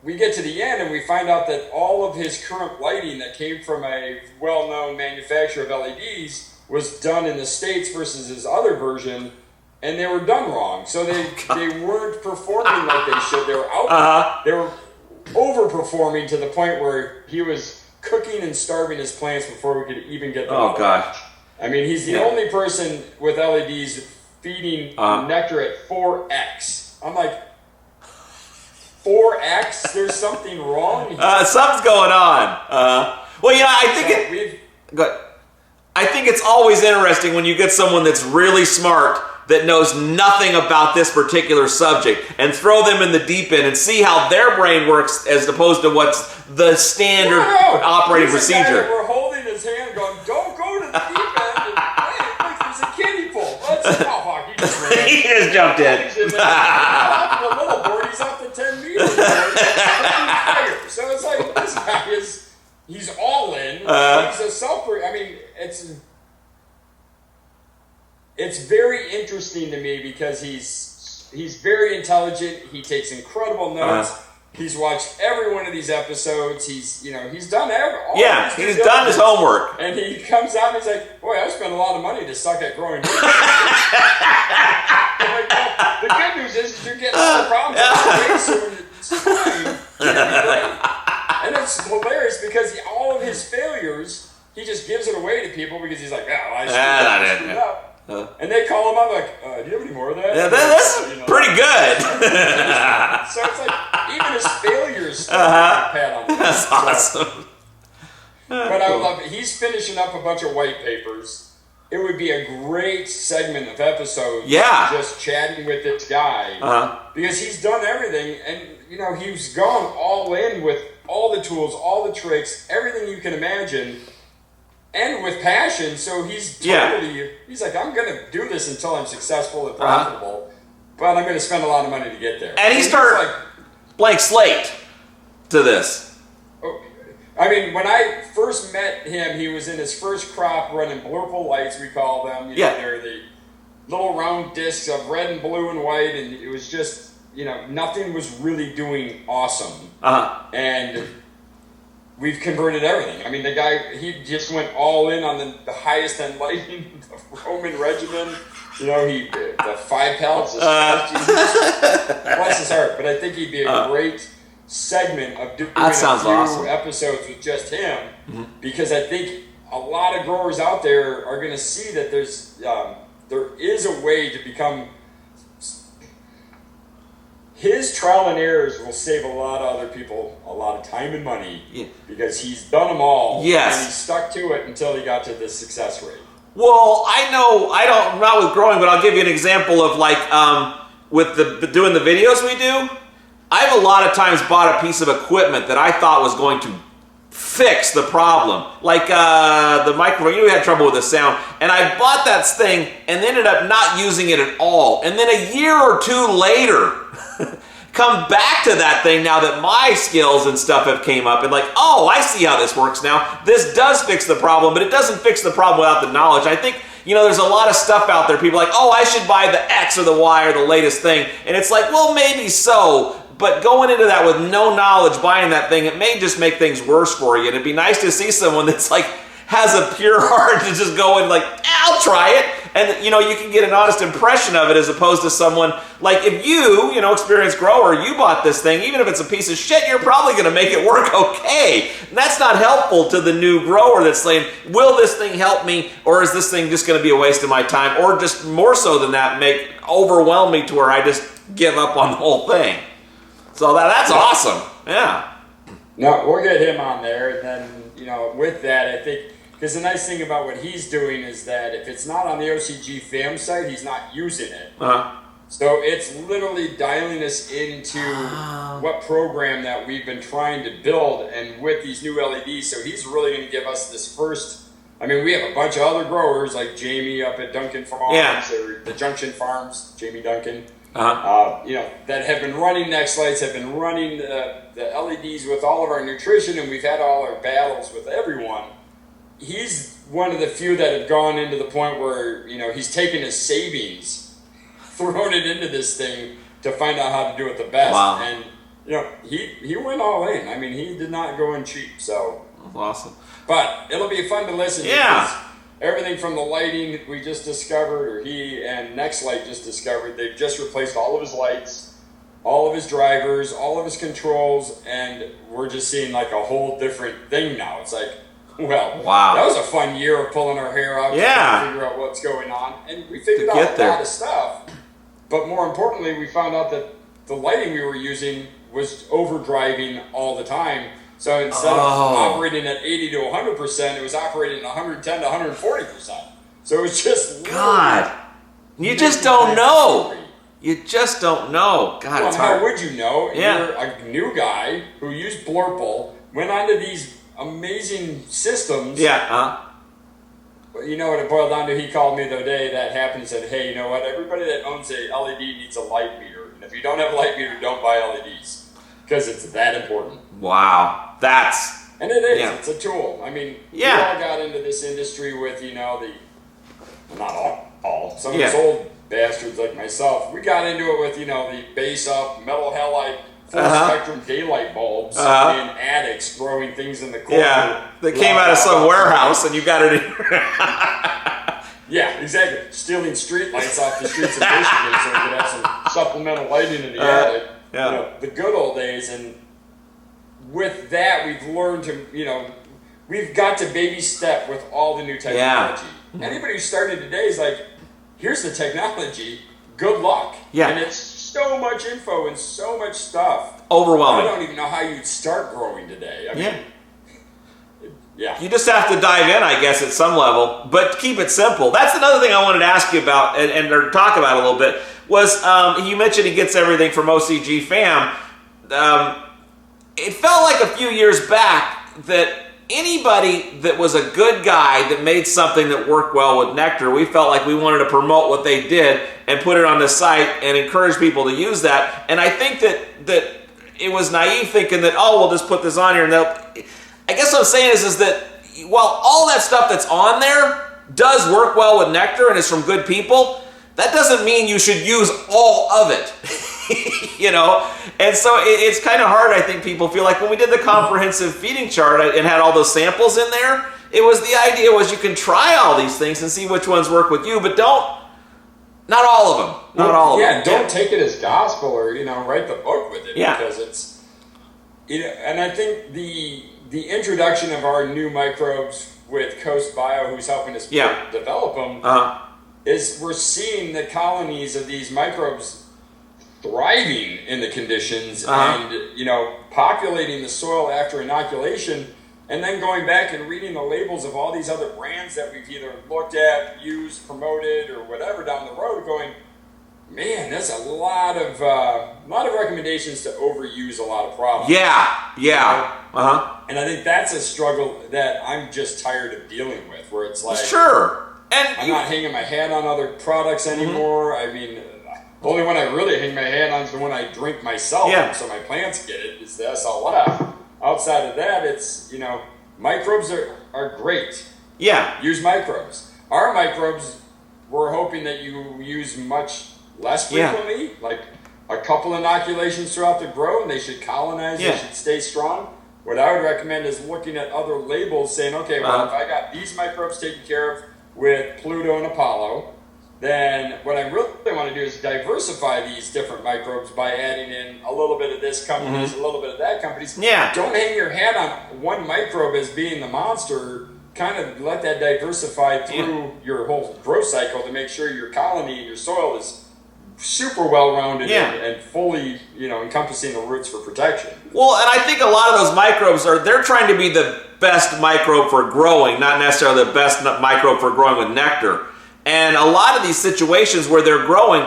[SPEAKER 2] we get to the end and we find out that all of his current lighting that came from a well-known manufacturer of LEDs was done in the States versus his other version, and they were done wrong. So they weren't performing like they should. They were they were overperforming to the point where he was cooking and starving his plants before we could even get them.
[SPEAKER 1] Oh gosh!
[SPEAKER 2] I mean, he's the only person with LEDs feeding nectar at 4x. I'm like, 4x? There's something wrong here.
[SPEAKER 1] Something's going on. I think it's always interesting when you get someone that's really smart that knows nothing about this particular subject and throw them in the deep end and see how their brain works as opposed to what's the standard operating procedure.
[SPEAKER 2] We're holding his hand going, don't go to the deep end and look, there's a kiddie pool. He just ran.
[SPEAKER 1] He just jumped in.
[SPEAKER 2] The little board, he's up to 10 meters. So it's like, this guy he's all in. He's a it's very interesting to me because he's very intelligent. He takes incredible notes. He's watched every one of these episodes. He's done
[SPEAKER 1] he's done his homework.
[SPEAKER 2] And he comes out and he's like, boy, I spent a lot of money to suck at growing. The good news is you're getting all the problems so it's fine. And it's hilarious because all of his failures, he just gives it away to people because he's like, I screwed up. And they call him up like, do you have any more of that?
[SPEAKER 1] Yeah, that's pretty good.
[SPEAKER 2] So it's like, even his failures pat on the back.
[SPEAKER 1] That's awesome.
[SPEAKER 2] But I love it. He's finishing up a bunch of white papers. It would be a great segment of episodes.
[SPEAKER 1] Yeah.
[SPEAKER 2] Just chatting with this guy. Because he's done everything. And, he's gone all in with all the tools, all the tricks, everything you can imagine. And with passion, so he's like, I'm going to do this until I'm successful and profitable, but I'm going to spend a lot of money to get there.
[SPEAKER 1] And he started blank slate to this.
[SPEAKER 2] I mean, when I first met him, he was in his first crop running blurple lights, we call them. They're the little round discs of red and blue and white, and it was just, nothing was really doing awesome. And we've converted everything. I mean, the guy, he just went all in on the highest end lighting, the Roman regimen. the 5 pallets of bless his heart. But I think he'd be a great segment of doing a few
[SPEAKER 1] awesome.
[SPEAKER 2] episodes with just him, because I think a lot of growers out there are going to see that there is a way to become. His trial and errors will save a lot of other people a lot of time and money, because he's done them all.
[SPEAKER 1] Yes.
[SPEAKER 2] And he stuck to it until he got to the success rate.
[SPEAKER 1] Well, not with growing, but I'll give you an example of with doing the videos we do. I've a lot of times bought a piece of equipment that I thought was going to fix the problem. Like the microphone, we had trouble with the sound, and I bought that thing and ended up not using it at all. And then a year or two later, come back to that thing now that my skills and stuff have came up, and I see how this works now. This does fix the problem, but it doesn't fix the problem without the knowledge. I think, there's a lot of stuff out there. People are like, I should buy the X or the Y or the latest thing. And it's like, well, maybe so. But going into that with no knowledge, buying that thing, it may just make things worse for you. And it'd be nice to see someone that's has a pure heart to just go and I'll try it. And, you can get an honest impression of it, as opposed to someone, if you, experienced grower, you bought this thing, even if it's a piece of shit, you're probably going to make it work okay. And that's not helpful to the new grower that's saying, will this thing help me, or is this thing just going to be a waste of my time? Or just more so than that, overwhelm me to where I just give up on the whole thing. So that's awesome. Yeah.
[SPEAKER 2] No, we'll get him on there, and then, with that, I think, because the nice thing about what he's doing is that if it's not on the OCGFAM site, he's not using it. So it's literally dialing us into what program that we've been trying to build, and with these new LEDs, so he's really going to give us this first. I mean, we have a bunch of other growers like Jamie up at Duncan Farms, or the Junction Farms, Jamie Duncan. That have been running Next Lights, have been running the LEDs with all of our nutrition, and we've had all our battles with everyone. He's one of the few that have gone into the point where, he's taken his savings, thrown it into this thing to find out how to do it the best.
[SPEAKER 1] Wow.
[SPEAKER 2] And, he went all in. I mean, he did not go in cheap, so.
[SPEAKER 1] That's awesome.
[SPEAKER 2] But it'll be fun to listen to.
[SPEAKER 1] Yeah.
[SPEAKER 2] Everything from the lighting we just discovered, or he and Next Light just discovered, they've just replaced all of his lights, all of his drivers, all of his controls, and we're just seeing a whole different thing now. It's wow. That was a fun year of pulling our hair out, trying to figure out what's going on, and we figured out a lot of stuff. But more importantly, we found out that the lighting we were using was overdriving all the time. So instead of operating at 80 to 100%, it was operating at 110 to 140%. So it was just
[SPEAKER 1] God. You just don't know. You just don't know. God,
[SPEAKER 2] well,
[SPEAKER 1] it's hard.
[SPEAKER 2] How would you know?
[SPEAKER 1] Yeah.
[SPEAKER 2] You're a new guy who used Blurple, went onto these amazing systems.
[SPEAKER 1] Yeah.
[SPEAKER 2] You know what it boiled down to? He called me the day that happened and said, hey, you know what? Everybody that owns a LED needs a light meter. And if you don't have a light meter, don't buy LEDs. Because it's that important.
[SPEAKER 1] Wow.
[SPEAKER 2] And it is. Yeah. It's a tool. I mean, we all got into this industry with, not all. Some of us old bastards like myself, we got into it with, the base up, metal halide, full spectrum daylight bulbs in attics, growing things in the corner.
[SPEAKER 1] Yeah, that came out of some warehouse and you got it in.
[SPEAKER 2] Yeah, exactly. Stealing street lights off the streets of Michigan so we could have some supplemental lighting in the attic.
[SPEAKER 1] Yeah.
[SPEAKER 2] The good old days. And with that, we've learned to, we've got to baby step with all the new technology. Yeah. Anybody who's starting today is like, here's the technology, good luck.
[SPEAKER 1] Yeah.
[SPEAKER 2] And it's so much info and so much stuff.
[SPEAKER 1] Overwhelming.
[SPEAKER 2] I don't even know how you'd start growing today. I mean,
[SPEAKER 1] you just have to dive in, I guess, at some level, but keep it simple. That's another thing I wanted to ask you about or talk about a little bit was you mentioned he gets everything from OCGFAM. It felt like a few years back that anybody that was a good guy that made something that worked well with Nectar, we felt like we wanted to promote what they did and put it on the site and encourage people to use that. And I think that it was naive thinking that, we'll just put this on here. And I guess what I'm saying is that while all that stuff that's on there does work well with Nectar and is from good people, that doesn't mean you should use all of it. And so it's kind of hard. I think people feel like when we did the comprehensive feeding chart and had all those samples in there, the idea was you can try all these things and see which ones work with you, but don't Not all of them. Not all of them.
[SPEAKER 2] Yeah, don't take it as gospel or, write the book with it.
[SPEAKER 1] Yeah.
[SPEAKER 2] Because it's, and I think the introduction of our new microbes with Coast Bio, who's helping us develop them, is we're seeing the colonies of these microbes thriving in the conditions and, populating the soil after inoculation, and then going back and reading the labels of all these other brands that we've either looked at, used, promoted, or whatever down the road, going, man, that's a lot of recommendations to overuse a lot of products.
[SPEAKER 1] Yeah.
[SPEAKER 2] And I think that's a struggle that I'm just tired of dealing with, where it's like,
[SPEAKER 1] sure. And
[SPEAKER 2] I'm not hanging my hat on other products anymore. I mean, the only one I really hang my hat on is the one I drink myself, so my plants get it. It's the SLF. Outside of that, it's, microbes are great.
[SPEAKER 1] Yeah.
[SPEAKER 2] Use microbes. Our microbes, we're hoping that you use much less frequently, like a couple inoculations throughout the grow, and they should colonize, they should stay strong. What I would recommend is looking at other labels saying, okay, well, if I got these microbes taken care of with Pluto and Apollo, then what I really want to do is diversify these different microbes by adding in a little bit of this company's, a little bit of that company's.
[SPEAKER 1] Yeah.
[SPEAKER 2] Don't hang your hat on one microbe as being the monster. Kind of let that diversify through your whole growth cycle to make sure your colony and your soil is super well-rounded and fully, encompassing the roots for protection.
[SPEAKER 1] Well, and I think a lot of those microbes they're trying to be the best microbe for growing, not necessarily the best microbe for growing with nectar. And a lot of these situations where they're growing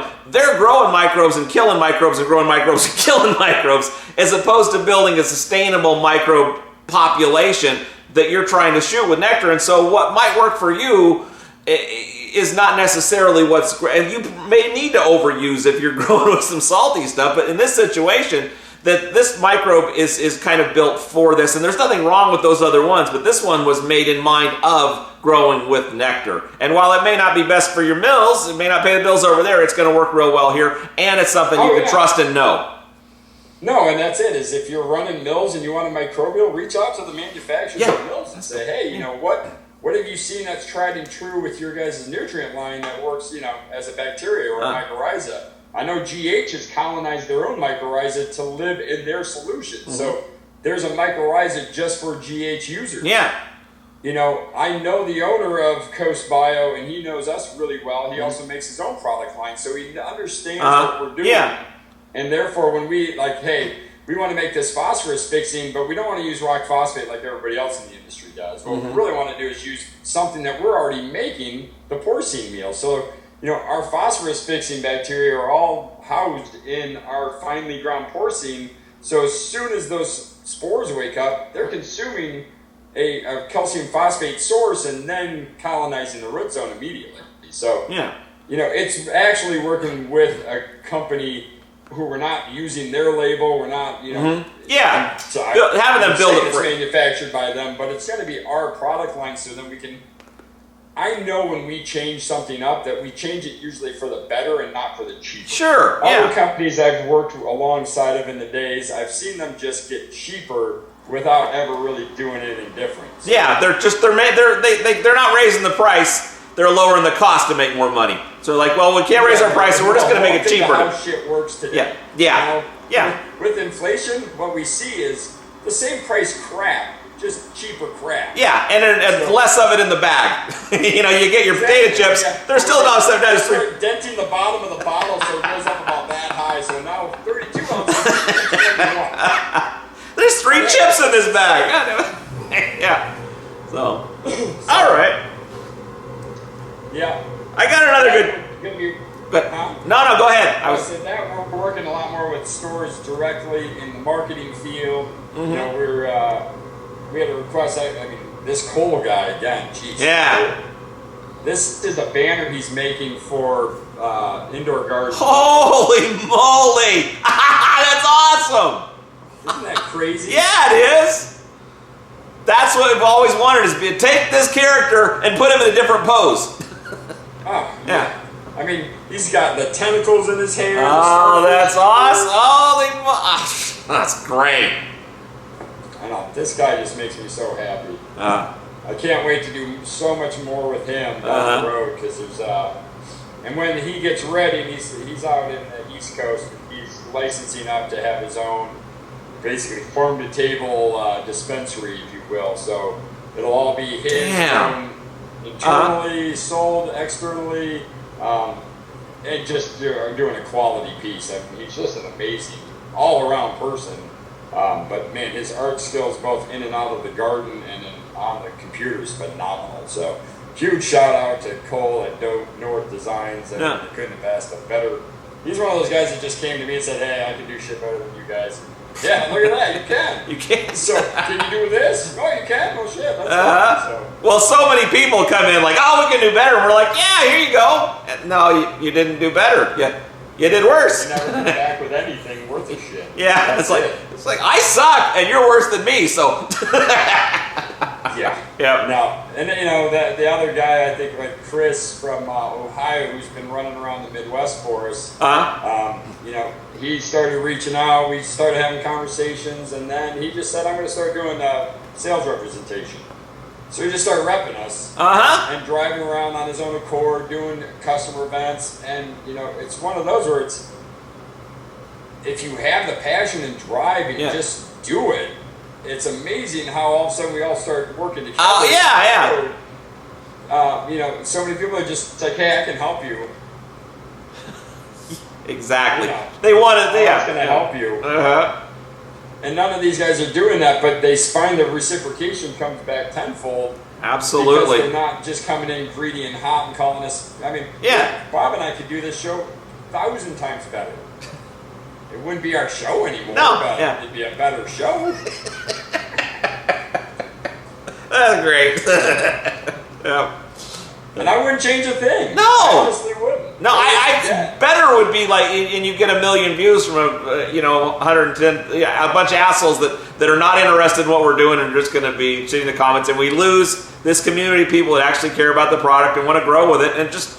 [SPEAKER 1] microbes and killing microbes and growing microbes and killing microbes, as opposed to building a sustainable microbe population that you're trying to shoot with nectar. And so what might work for you is not necessarily what's great. And you may need to overuse if you're growing with some salty stuff. But in this situation, that this microbe is kind of built for this. And there's nothing wrong with those other ones, but this one was made in mind of growing with nectar. And while it may not be best for your mills, it may not pay the bills over there, it's going to work real well here. And it's something you can trust and know.
[SPEAKER 2] No, and that's it, is if you're running mills and you want a microbial, reach out to the manufacturers of mills and say, hey, what have you seen that's tried and true with your guys' nutrient line that works, as a bacteria or a mycorrhiza? I know GH has colonized their own mycorrhiza to live in their solution. So there's a mycorrhiza just for GH users.
[SPEAKER 1] Yeah.
[SPEAKER 2] I know the owner of Coast Bio, and he knows us really well. He also makes his own product line, so he understands what we're doing. Yeah. And therefore, when we, hey, we want to make this phosphorus fixing, but we don't want to use rock phosphate like everybody else in the industry does. What we really want to do is use something that we're already making, the porcine meal. So, our phosphorus fixing bacteria are all housed in our finely ground porcine. So as soon as those spores wake up, they're consuming a calcium phosphate source and then colonizing the root zone immediately. So, it's actually working with a company who we're not using their label, we're not, so
[SPEAKER 1] having them build it
[SPEAKER 2] for manufactured by them, but it's going to be our product line, so then we can. I know when we change something up that we change it usually for the better and not for the cheaper.
[SPEAKER 1] Sure.
[SPEAKER 2] Other companies I've worked alongside of in the days, I've seen them just get cheaper without ever really doing anything different. So
[SPEAKER 1] they're not raising the price. They're lowering the cost to make more money. So we can't raise our price, so we're just going to make it cheaper.
[SPEAKER 2] How shit works today. With inflation, what we see is the same price crap, just cheaper crap.
[SPEAKER 1] Yeah, and less of it in the bag. You get your potato chips. They're still not sometimes.
[SPEAKER 2] Start denting the bottom of the bottle so it goes up about that high. So now 32 ounces.
[SPEAKER 1] There's 3 chips in this bag. Yeah. So, all right.
[SPEAKER 2] Yeah.
[SPEAKER 1] I got another good. But no, go ahead.
[SPEAKER 2] I said that we're working a lot more with stores directly in the marketing field. We had a request. This Cole guy again. Geez.
[SPEAKER 1] Yeah.
[SPEAKER 2] This is a banner he's making for indoor gardens.
[SPEAKER 1] Holy moly! That's awesome.
[SPEAKER 2] Isn't that crazy?
[SPEAKER 1] Yeah, it is. That's what we've always wanted: is take this character and put him in a different pose.
[SPEAKER 2] Oh yeah. He's got the tentacles in his hair.
[SPEAKER 1] Oh, that's awesome! Holy that's great.
[SPEAKER 2] I know, this guy just makes me so happy. I can't wait to do so much more with him down the road, because there's And when he gets ready, and he's out in the East Coast, he's licensing up to have his own, basically farm-to-table dispensary, if you will. So it'll all be his own, internally, sold externally, and just doing a quality piece. I mean, he's just an amazing all-around person. But man, his art skills both in and out of the garden and on the computer is phenomenal. So huge shout out to Cole at North Designs. And you couldn't have asked a better. He's one of those guys that just came to me and said, "Hey, I can do shit better than you guys." Yeah, look at that, you can.
[SPEAKER 1] You can.
[SPEAKER 2] So can you do this? Oh, you can. Well, shit. That's awesome. So.
[SPEAKER 1] Well, so many people come in like, "Oh, we can do better," and we're like, "Yeah, here you go." And no, you didn't do better. You did worse.
[SPEAKER 2] You never come back with anything worth a shit.
[SPEAKER 1] Yeah, it's like I suck and you're worse than me. So
[SPEAKER 2] yeah. No, and the other guy, I think like Chris from Ohio, who's been running around the Midwest for us. He started reaching out. We started having conversations, and then he just said, "I'm going to start doing sales representation." So he just started repping us and driving around on his own accord, doing customer events. And, it's one of those where it's, if you have the passion and drive and you just do it, it's amazing how all of a sudden we all start working together.
[SPEAKER 1] Oh, yeah.
[SPEAKER 2] So many people are just like, "Hey, I can help you."
[SPEAKER 1] Exactly. They want it.
[SPEAKER 2] I was going to help you. And none of these guys are doing that, but they find the reciprocation comes back tenfold.
[SPEAKER 1] Absolutely.
[SPEAKER 2] Because they're not just coming in greedy and hot and calling us. I mean, Bob and I could do this show 1,000 times better. It wouldn't be our show anymore, but it'd be a better show.
[SPEAKER 1] That's great.
[SPEAKER 2] And I wouldn't change a thing.
[SPEAKER 1] No.
[SPEAKER 2] I honestly wouldn't.
[SPEAKER 1] No, I better would be like, and you get 1 million views from 110, a bunch of assholes that are not interested in what we're doing and are just going to be shitting the comments, and we lose this community of people that actually care about the product and want to grow with it, and just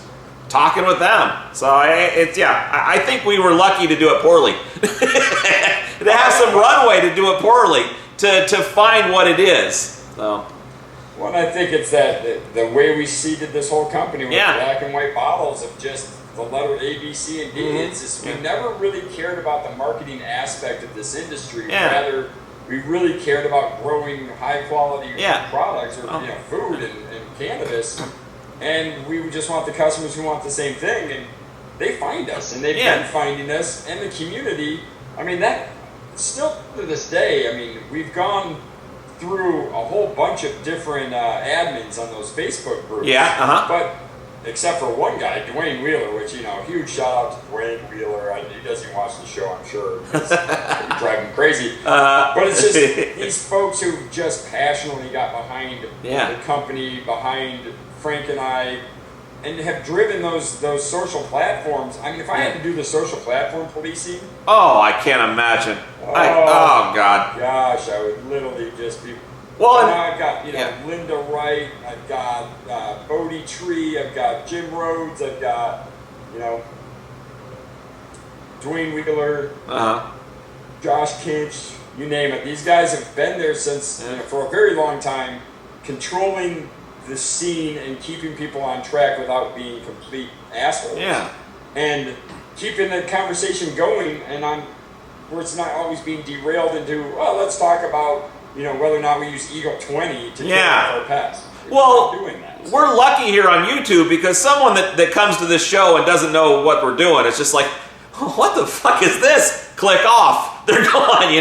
[SPEAKER 1] talking with them. So I think we were lucky to do it poorly, to have some runway to do it poorly, to find what it is. So.
[SPEAKER 2] Well, I think it's that the way we seeded this whole company with black and white bottles of just the letter A, B, C, and D. It's just, we never really cared about the marketing aspect of this industry. Rather, we really cared about growing high quality products or food and cannabis. And we would just want the customers who want the same thing. And they find us, and they've been finding us. And the community, I mean, that still to this day, I mean, we've gone through a whole bunch of different admins on those Facebook groups. But except for one guy, Dwayne Wheeler, which, huge shout out to Dwayne Wheeler. He doesn't even watch the show, I'm sure. It's driving him crazy. But it's just these folks who just passionately got behind the company, behind Frank and I, and have driven those social platforms. I mean, if I had to do the social platform policing...
[SPEAKER 1] Oh, I can't imagine. Oh, God.
[SPEAKER 2] Gosh, I would literally just be...
[SPEAKER 1] Well,
[SPEAKER 2] now I've got, Linda Wright, I've got Bodie Tree, I've got Jim Rhodes, I've got, Dwayne Wheeler, Josh Kinch, you name it. These guys have been there since, for a very long time, controlling the scene and keeping people on track without being complete assholes. And keeping the conversation going and where it's not always being derailed into, let's talk about, whether or not we use Eagle 20 to kill our pets.
[SPEAKER 1] Well,
[SPEAKER 2] doing that.
[SPEAKER 1] We're lucky here on YouTube because someone that comes to this show and doesn't know what we're doing, it's just like, what the fuck is this? Click off. They're gone,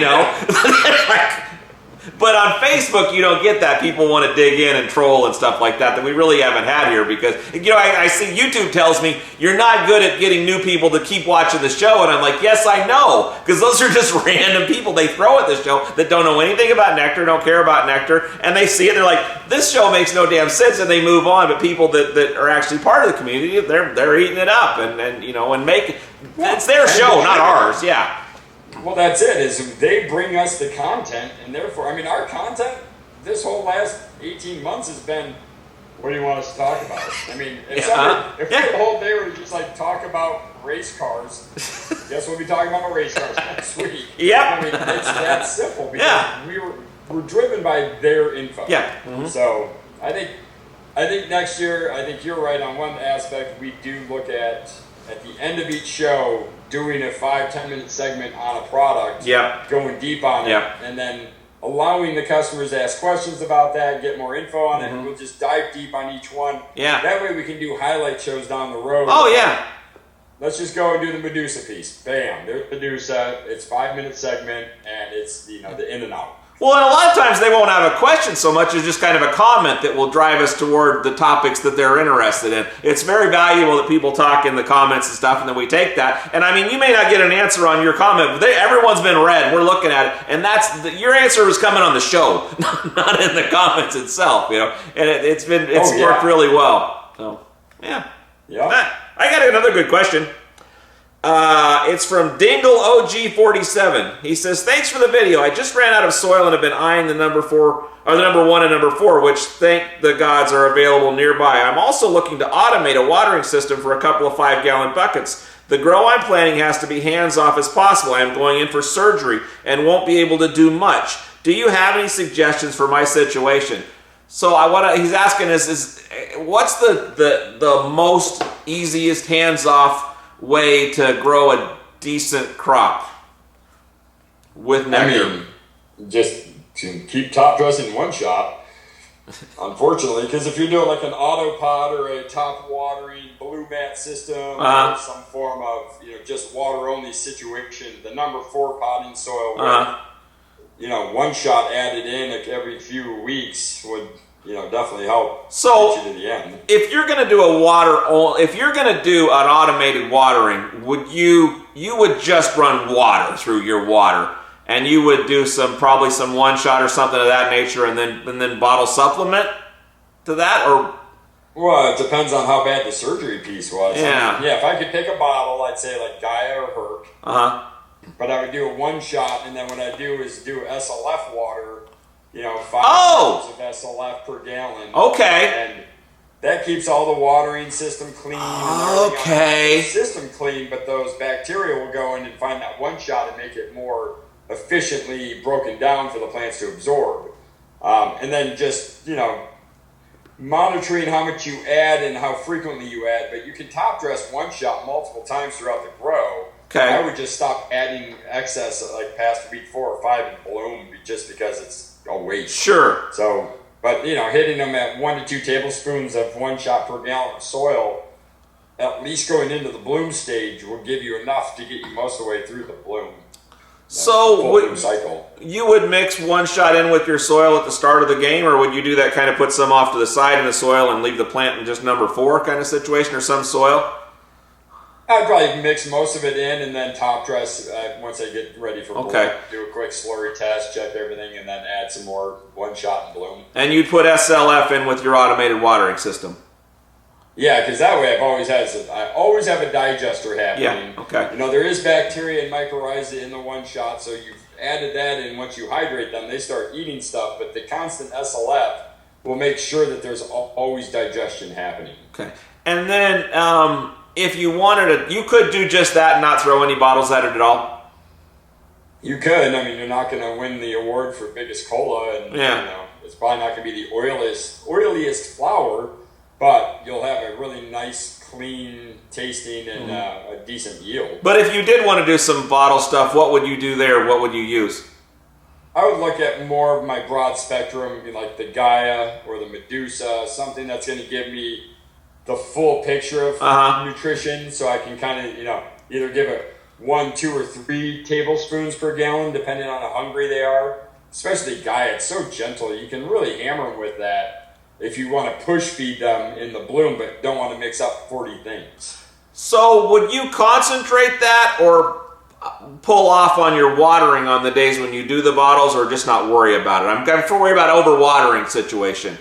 [SPEAKER 1] But on Facebook, you don't get that. People want to dig in and troll and stuff like that we really haven't had here because, I see YouTube tells me you're not good at getting new people to keep watching the show. And I'm like, yes, I know. Because those are just random people they throw at the show that don't know anything about nectar, don't care about nectar. And they see it, they're like, this show makes no damn sense. And they move on. But people that are actually part of the community, they're eating it up. And making, it's their show, not ours. Yeah.
[SPEAKER 2] Well, that's it, is they bring us the content, and therefore, our content this whole last 18 months has been, what do you want us to talk about? If the whole day were just talk about race cars, guess we'll be talking about race cars next week. It's that simple because we're driven by their info. So I think I think next year, I think you're right on one aspect. We do look at the end of each show, doing a 5-10 minute segment on a product, going deep on it, and then allowing the customers to ask questions about that, get more info on it, and we'll just dive deep on each one.
[SPEAKER 1] Yeah.
[SPEAKER 2] That way we can do highlight shows down the road.
[SPEAKER 1] Oh, yeah.
[SPEAKER 2] Let's just go and do the Medusa piece. Bam, there's Medusa. It's 5-minute segment, and it's the in and out.
[SPEAKER 1] Well, and a lot of times they won't have a question so much as just kind of a comment that will drive us toward the topics that they're interested in. It's very valuable that people talk in the comments and stuff, and then we take that. And I mean, you may not get an answer on your comment, but everyone's been read. We're looking at it, and your answer is coming on the show, not in the comments itself. And it's worked really well. So yeah. I got another good question. It's from Dingle OG47. He says, "Thanks for the video. I just ran out of soil and have been eyeing the number 1 and number 4, which thank the gods are available nearby. I'm also looking to automate a watering system for a couple of 5-gallon buckets. The grow I'm planning has to be hands-off as possible. I am going in for surgery and won't be able to do much. Do you have any suggestions for my situation?" So he's asking is what's the most easiest hands-off way to grow a decent crop with nectar?
[SPEAKER 2] I mean, just to keep top dressing one shot, unfortunately, because if you're doing like an auto pot or a top watering blue mat system or some form of just water only situation, the number 4 potting soil with one shot added in every few weeks would definitely help get you to the end.
[SPEAKER 1] If you're going to do if you're going to do an automated watering, would you would just run water through your water, and you would do probably some one shot or something of that nature, and then bottle supplement to that, or?
[SPEAKER 2] Well, it depends on how bad the surgery piece was.
[SPEAKER 1] Yeah.
[SPEAKER 2] I mean, if I could pick a bottle, I'd say like Gaia or Herc. But I would do a one shot, and then what I do is do SLF water. 5 pounds of SLF per gallon.
[SPEAKER 1] Okay.
[SPEAKER 2] And that keeps all the watering system clean.
[SPEAKER 1] Okay.
[SPEAKER 2] And the system clean, but those bacteria will go in and find that one shot and make it more efficiently broken down for the plants to absorb. And then just, monitoring how much you add and how frequently you add. But you can top dress one shot multiple times throughout the grow.
[SPEAKER 1] Okay.
[SPEAKER 2] I would just stop adding excess like past week 4 or 5 in bloom just because it's a waste.
[SPEAKER 1] Sure.
[SPEAKER 2] So, but hitting them at 1 to 2 tablespoons of one shot per gallon of soil, at least going into the bloom stage, will give you enough to get you most of the way through the bloom.
[SPEAKER 1] So
[SPEAKER 2] cycle.
[SPEAKER 1] You would mix one shot in with your soil at the start of the game, or would you do that kind of put some off to the side in the soil and leave the plant in just number 4 kind of situation, or some soil?
[SPEAKER 2] I'd probably mix most of it in and then top dress once I get ready for bloom.
[SPEAKER 1] Okay.
[SPEAKER 2] Do a quick slurry test, check everything, and then add some more one shot in bloom.
[SPEAKER 1] And you'd put SLF in with your automated watering system.
[SPEAKER 2] Yeah, because that way I always have a digester happening.
[SPEAKER 1] Yeah, okay.
[SPEAKER 2] There is bacteria and mycorrhiza in the one shot, so you've added that in. Once you hydrate them, they start eating stuff, but the constant SLF will make sure that there's always digestion happening.
[SPEAKER 1] Okay. And then if you wanted to, you could do just that and not throw any bottles at it at all?
[SPEAKER 2] You could. I mean, you're not going to win the award for biggest cola, and it's probably not going to be the oiliest flour, but you'll have a really nice, clean tasting and a decent yield.
[SPEAKER 1] But if you did want to do some bottle stuff, what would you do there? What would you use?
[SPEAKER 2] I would look at more of my broad spectrum, like the Gaia or the Medusa, something that's going to give me the full picture of nutrition, so I can kind of, either give it 1, 2, or 3 tablespoons per gallon, depending on how hungry they are. Especially Gaia, it's so gentle. You can really hammer them with that if you want to push feed them in the bloom, but don't want to mix up 40 things.
[SPEAKER 1] So would you concentrate that or pull off on your watering on the days when you do the bottles, or just not worry about it? I'm going to worry about overwatering situation.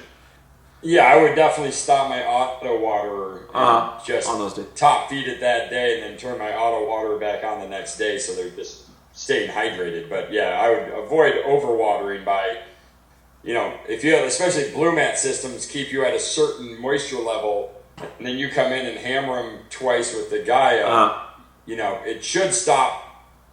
[SPEAKER 2] Yeah, I would definitely stop my auto waterer and just
[SPEAKER 1] on those days.
[SPEAKER 2] Top feed it that day and then turn my auto waterer back on the next day so they're just staying hydrated. But yeah, I would avoid overwatering by, if you have, especially blue mat systems, keep you at a certain moisture level, and then you come in and hammer them twice with the Gaia, it should stop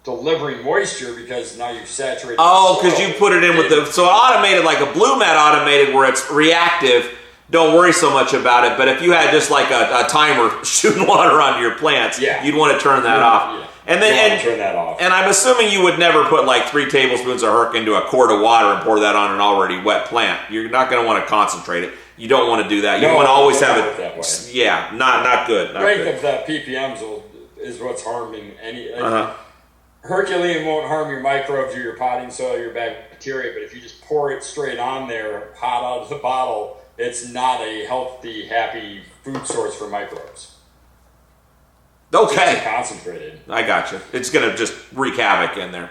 [SPEAKER 2] delivering moisture because now you've saturated.
[SPEAKER 1] Oh, because you put it in with so automated, like a blue mat automated, where it's reactive. don't worry so much about it. But if you had just like a timer shooting water onto your plants, you'd want to turn that off.
[SPEAKER 2] Yeah.
[SPEAKER 1] And then
[SPEAKER 2] turn that off.
[SPEAKER 1] And I'm assuming you would never put like 3 tablespoons of Herc into a quart of water and pour that on an already wet plant. You're not going to want to concentrate it. You don't want to do that. You want to always have it
[SPEAKER 2] that way.
[SPEAKER 1] Yeah, not good.
[SPEAKER 2] Strength of the ppms is what's harming any. Herculean won't harm your microbes or your potting soil, your bacteria, but if you just pour it straight on there, hot out of the bottle, it's not a healthy, happy food source for microbes.
[SPEAKER 1] Okay.
[SPEAKER 2] It's concentrated.
[SPEAKER 1] I got you. It's going to just wreak havoc in there.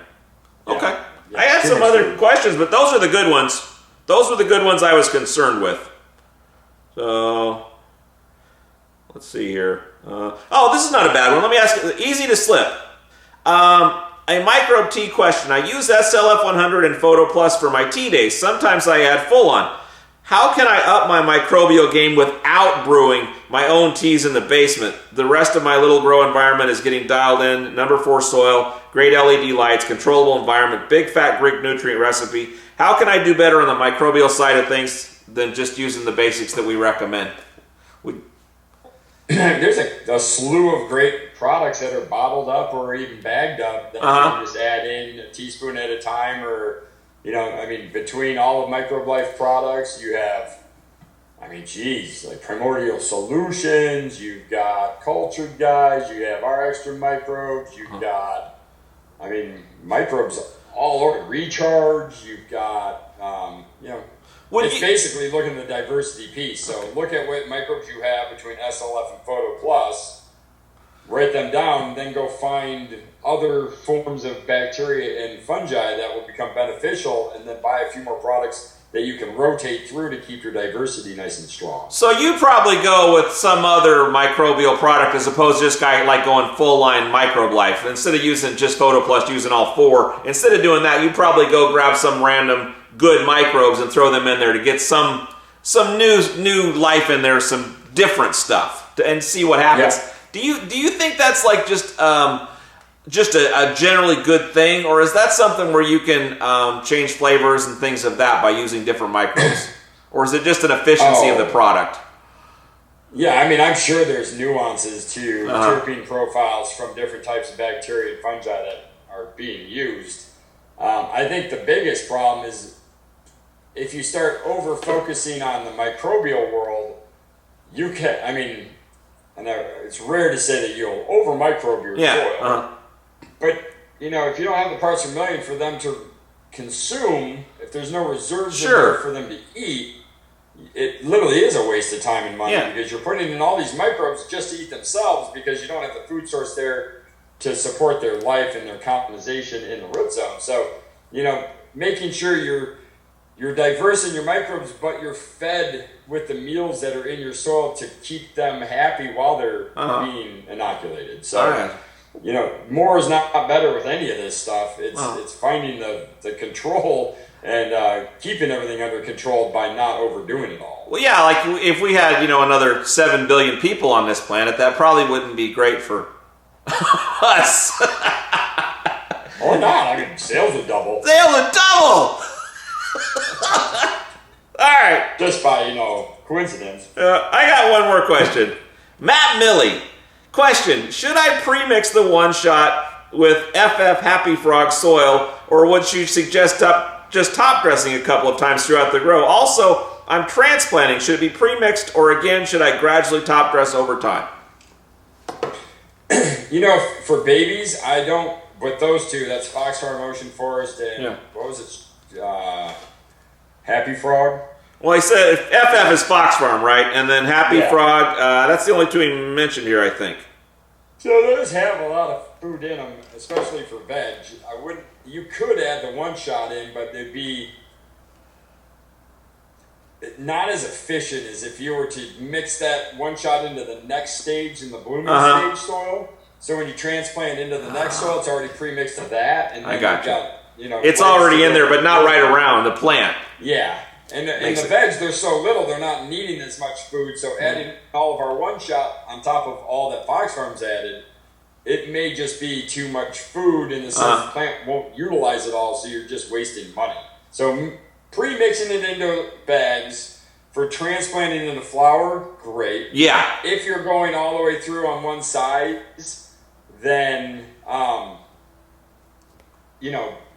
[SPEAKER 1] Okay.
[SPEAKER 2] Yeah,
[SPEAKER 1] I had some other questions, but those are the good ones. Those were the good ones I was concerned with. So, let's see here. This is not a bad one. Let me ask you. Easy to slip. A microbe tea question. I use SLF 100 and Photo Plus for my tea days. Sometimes I add full on. How can I up my microbial game without brewing my own teas in the basement? The rest of my little grow environment is getting dialed in. Number 4 soil, great LED lights, controllable environment, big fat Greek nutrient recipe. How can I do better on the microbial side of things than just using the basics that we recommend?
[SPEAKER 2] There's a slew of great products that are bottled up or even bagged up that you can just add in a teaspoon at a time, or between all of Microbe Life products, you have, like Primordial Solutions, you've got Cultured Guys, you have Our Extra Microbes, you've got, microbes all over, Recharge, you've got, it's basically looking at the diversity piece. So look at what microbes you have between SLF and Photo Plus, write them down, then go find other forms of bacteria and fungi that will become beneficial, and then buy a few more products that you can rotate through to keep your diversity nice and strong.
[SPEAKER 1] So you probably go with some other microbial product as opposed to just going full line Microbe Life. Instead of using just Photo Plus, using all 4, instead of doing that, you probably go grab some random good microbes and throw them in there to get some new life in there, some different stuff, and see what happens. Yeah. Do you think that's like just a generally good thing, or is that something where you can change flavors and things of that by using different microbes, or is it just an efficiency of the product?
[SPEAKER 2] Yeah, I'm sure there's nuances to terpene profiles from different types of bacteria and fungi that are being used. I think the biggest problem is if you start over focusing on the microbial world, you can, and it's rare to say that you'll over microbe your soil. But, if you don't have the parts per million for them to consume, if there's no reserves in there for them to eat, it literally is a waste of time and money because you're putting in all these microbes just to eat themselves because you don't have the food source there to support their life and their colonization in the root zone. So, making sure you're diverse in your microbes, but you're fed with the meals that are in your soil to keep them happy while they're being inoculated. So, more is not better with any of this stuff. It's finding the control and keeping everything under control by not overdoing it all.
[SPEAKER 1] Well, yeah, like if we had, another 7 billion people on this planet, that probably wouldn't be great for us.
[SPEAKER 2] Or not. Sales would double.
[SPEAKER 1] Sales would double! All right.
[SPEAKER 2] Just by, coincidence.
[SPEAKER 1] I got one more question. Matt Milley. Question. Should I premix the one-shot with FF Happy Frog soil, or would you suggest just top dressing a couple of times throughout the grow? Also, I'm transplanting. Should it be premixed, or again, should I gradually top dress over time?
[SPEAKER 2] For babies, I don't, with those two, that's Foxfarm Ocean Forest and, what was it, Happy Frog?
[SPEAKER 1] Well, he said FF is Fox Farm, right? And then Happy Frog, that's the only 2 he mentioned here, I think.
[SPEAKER 2] So those have a lot of food in them, especially for veg. You could add the one shot in, but they'd be not as efficient as if you were to mix that one shot into the next stage in the blooming stage soil. So when you transplant into the next soil, it's already pre-mixed to that. And
[SPEAKER 1] I got you. It's already in there, but not right around the plant.
[SPEAKER 2] Yeah. And the veg, they're so little, they're not needing as much food. So adding all of our one shot on top of all that Fox Farms added, it may just be too much food in the sense the plant won't utilize it all, so you're just wasting money. So pre-mixing it into bags For transplanting into flour, great.
[SPEAKER 1] Yeah.
[SPEAKER 2] If you're going all the way through on one size, then,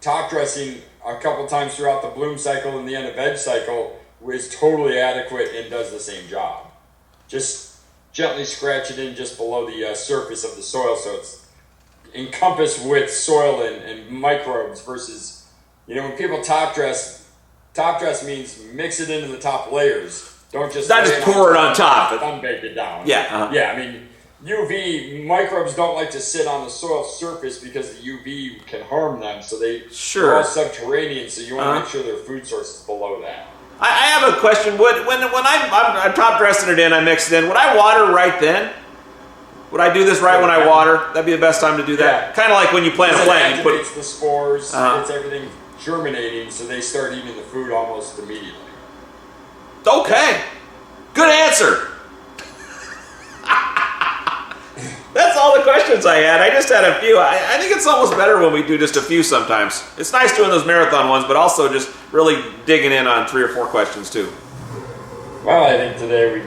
[SPEAKER 2] top dressing a couple times throughout the bloom cycle and the end of veg cycle is totally adequate and does the same job. Just gently scratch it in just below the surface of the soil so it's encompassed with soil and microbes versus, when people top dress means mix it into the top layers. Don't just
[SPEAKER 1] pour it on top.
[SPEAKER 2] Sunbake it down.
[SPEAKER 1] Yeah. Uh-huh.
[SPEAKER 2] Yeah, I mean, UV microbes don't like to sit on the soil surface because the UV can harm them. So they're all subterranean. So you want to make sure their food source is below that.
[SPEAKER 1] I have a question. When I'm top dressing it in, I mix it in. Would I water right then? Would I do this right when I water? That'd be the best time to do that. Yeah. Kind of like when you plant a plant.
[SPEAKER 2] It activates the spores. It's everything germinating, so they start eating the food almost immediately.
[SPEAKER 1] Okay. Good answer. That's all the questions I had. I just had a few. I think it's almost better when we do just a few sometimes. It's nice doing those marathon ones, but also just really digging in on 3 or 4 questions too.
[SPEAKER 2] Well, I think today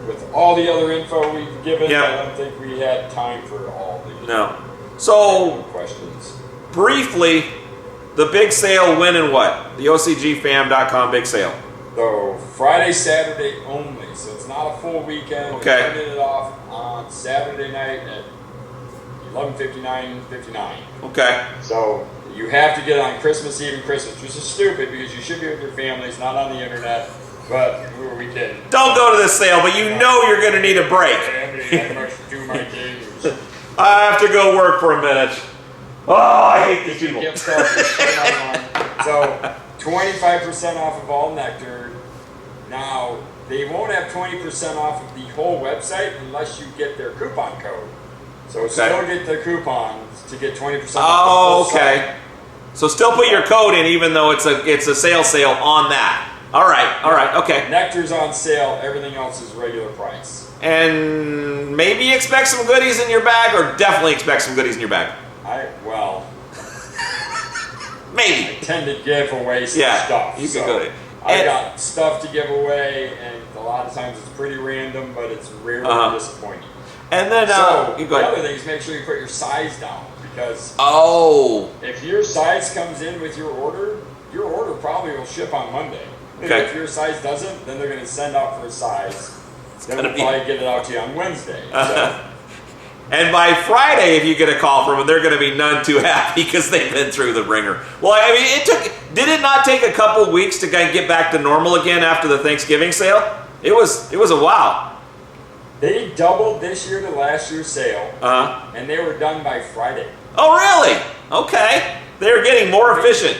[SPEAKER 2] with all the other info we've given, I don't think we had time for all the questions. Briefly,
[SPEAKER 1] the big sale when and what? The OCGFAM.com big sale.
[SPEAKER 2] So Friday, Saturday only. So it's not a full weekend.
[SPEAKER 1] Okay.
[SPEAKER 2] We're turning it off on Saturday night at 11:59.
[SPEAKER 1] Okay.
[SPEAKER 2] So you have to get on Christmas Eve and Christmas, which is stupid because you should be with your families, not on the internet. But who are we kidding?
[SPEAKER 1] Don't go to this sale, but you know you're going to need a break. I have to go work for a minute. Oh, I hate these people.
[SPEAKER 2] So 25% off of all nectar. Now, they won't have 20% off of the whole website unless you get their coupon code. So still get the coupons to get 20% off the whole site.
[SPEAKER 1] So still put your code in even though it's a sale on that. All right, okay.
[SPEAKER 2] Nectar's on sale, everything else is regular price.
[SPEAKER 1] And maybe expect some goodies in your bag, or definitely expect some goodies in your bag. Maybe.
[SPEAKER 2] I tend to give away some stuff.
[SPEAKER 1] You can go.
[SPEAKER 2] I got stuff to give away, and a lot of times it's pretty random, but it's rarely disappointing.
[SPEAKER 1] And then,
[SPEAKER 2] the other thing is make sure you put your size down, because if your size comes in with your order probably will ship on Monday.
[SPEAKER 1] Okay.
[SPEAKER 2] If your size doesn't, then they're going to send out for a size. Then we'll probably get it out to you on Wednesday. So.
[SPEAKER 1] And by Friday, if you get a call from them, they're going to be none too happy because they've been through the ringer. Well, I mean, did it not take a couple weeks to kind of get back to normal again after the Thanksgiving sale? It was a while.
[SPEAKER 2] They doubled this year to last year's sale, and they were done by Friday.
[SPEAKER 1] Oh, really? Okay. They're getting more efficient.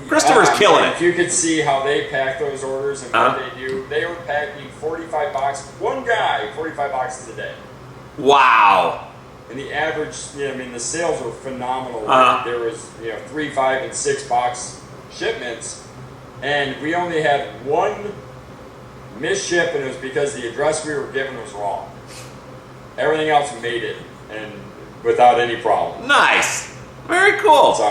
[SPEAKER 1] Christopher's killing it.
[SPEAKER 2] If you could see how they pack those orders and what they do, they were packing 45 boxes. One guy, 45 boxes a day.
[SPEAKER 1] Wow.
[SPEAKER 2] And the average, the sales were phenomenal. There was, 3, 5, and 6 box shipments, and we only had one misship, and it was because the address we were given was wrong. Everything else made it, and without any problem.
[SPEAKER 1] Nice. Very cool.
[SPEAKER 2] So,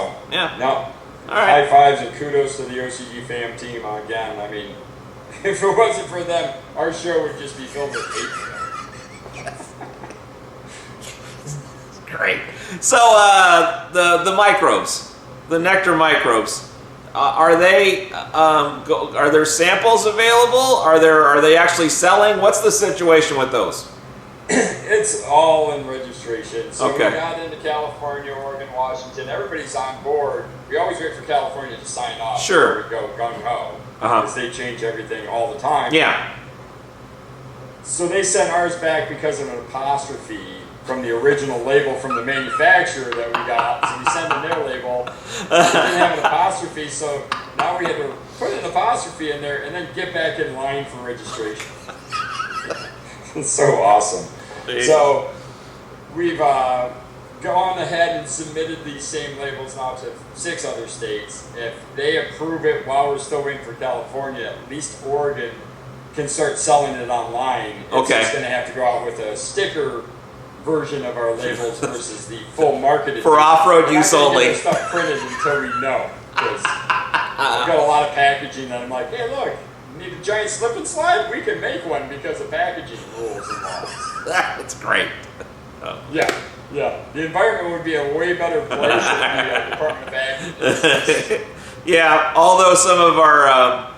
[SPEAKER 1] all right.
[SPEAKER 2] High fives and kudos to the OCGFAM team again. I mean, if it wasn't for them, our show would just be filled with hate.
[SPEAKER 1] Great. So the microbes, the nectar microbes, are there samples available? Are they actually selling? What's the situation with those?
[SPEAKER 2] It's all in registration. So we got into California, Oregon, Washington. Everybody's on board. We always wait for California to sign off.
[SPEAKER 1] Sure.
[SPEAKER 2] Before we go gung-ho. Because they change everything all the time.
[SPEAKER 1] Yeah.
[SPEAKER 2] So they sent ours back because of an apostrophe from the original label from the manufacturer that we got. So we sent them their label. It didn't have an apostrophe, so now we had to put an apostrophe in there and then get back in line for registration. It's so awesome. So we've gone ahead and submitted these same labels now to 6 other states. If they approve it while we're still waiting for California, at least Oregon can start selling it online. It's just going to have to go out with a sticker version of our labels versus the full marketed.
[SPEAKER 1] For off-road use only.
[SPEAKER 2] We're not going to get our stuff printed until we know. Because we've got a lot of packaging that I'm like, hey, look, need a giant slip and slide? We can make one because of packaging rules and laws.
[SPEAKER 1] That's great.
[SPEAKER 2] Yeah. The environment would be a way better place than the Department of Ag.
[SPEAKER 1] Yeah, although some of our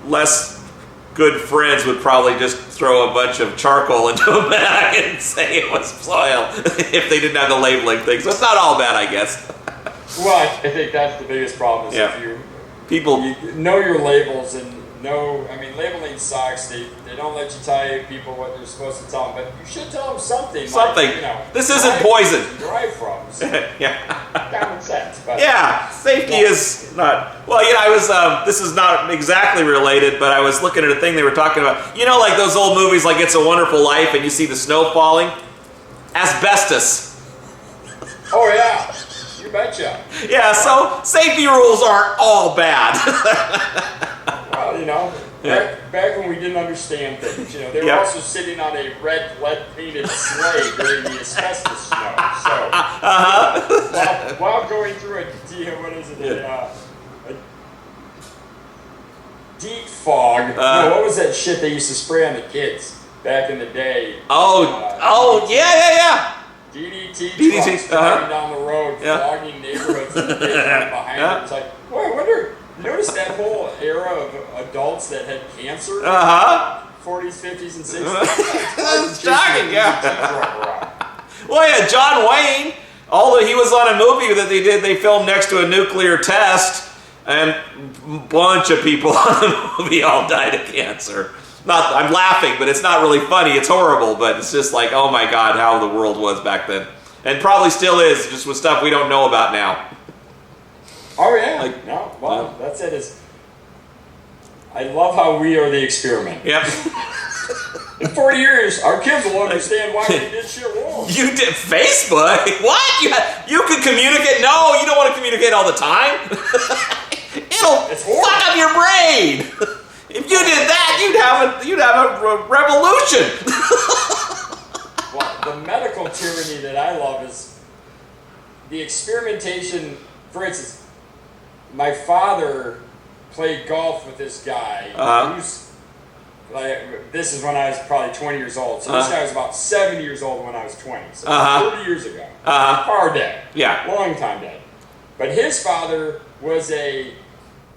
[SPEAKER 1] less good friends would probably just throw a bunch of charcoal into a bag and say it was soil if they didn't have the labeling thing. So it's not all bad, I guess.
[SPEAKER 2] Well, I think that's the biggest problem is if you know your labels and labeling sucks. They don't let you tell people what they're supposed to tell them, but you should tell them something.
[SPEAKER 1] Something.
[SPEAKER 2] Like,
[SPEAKER 1] this isn't poison.
[SPEAKER 2] Drive from. So common sense. But
[SPEAKER 1] safety is not. Well, I was. This is not exactly related, but I was looking at a thing they were talking about. Like those old movies, like It's a Wonderful Life, and you see the snow falling. Asbestos.
[SPEAKER 2] Oh yeah. You betcha.
[SPEAKER 1] Yeah, so safety rules aren't all bad.
[SPEAKER 2] Well, back when we didn't understand things, they were also sitting on a red lead-painted sleigh during the asbestos snow. So, while going through a deep fog. What was that shit they used to spray on the kids back in the day?
[SPEAKER 1] Yeah.
[SPEAKER 2] DDT trucks driving down the road, fogging neighborhoods and behind it. It's like, boy, I wonder, you notice that whole era of adults that had cancer? 40s, 50s, and 60s?
[SPEAKER 1] That's shocking, Well, yeah, John Wayne, although he was on a movie that they filmed next to a nuclear test, and a bunch of people on the movie all died of cancer. I'm laughing, but it's not really funny. It's horrible, but it's just like, oh my God, how the world was back then. And probably still is, just with stuff we don't know about now.
[SPEAKER 2] Oh, yeah. That's it. I love how we are the experiment.
[SPEAKER 1] Yep.
[SPEAKER 2] In 40 years, our kids will understand why we did shit wrong.
[SPEAKER 1] You did Facebook? What? You can communicate? No, you don't want to communicate all the time. It'll fuck up your brain. If you did that, you'd have a revolution.
[SPEAKER 2] Well, the medical tyranny that I love is the experimentation. For instance, my father played golf with this guy. This is when I was probably 20 years old. So this guy was about 70 years old when I was 20. So 30 years ago. Far dead. Yeah. Long time dead. But his father was a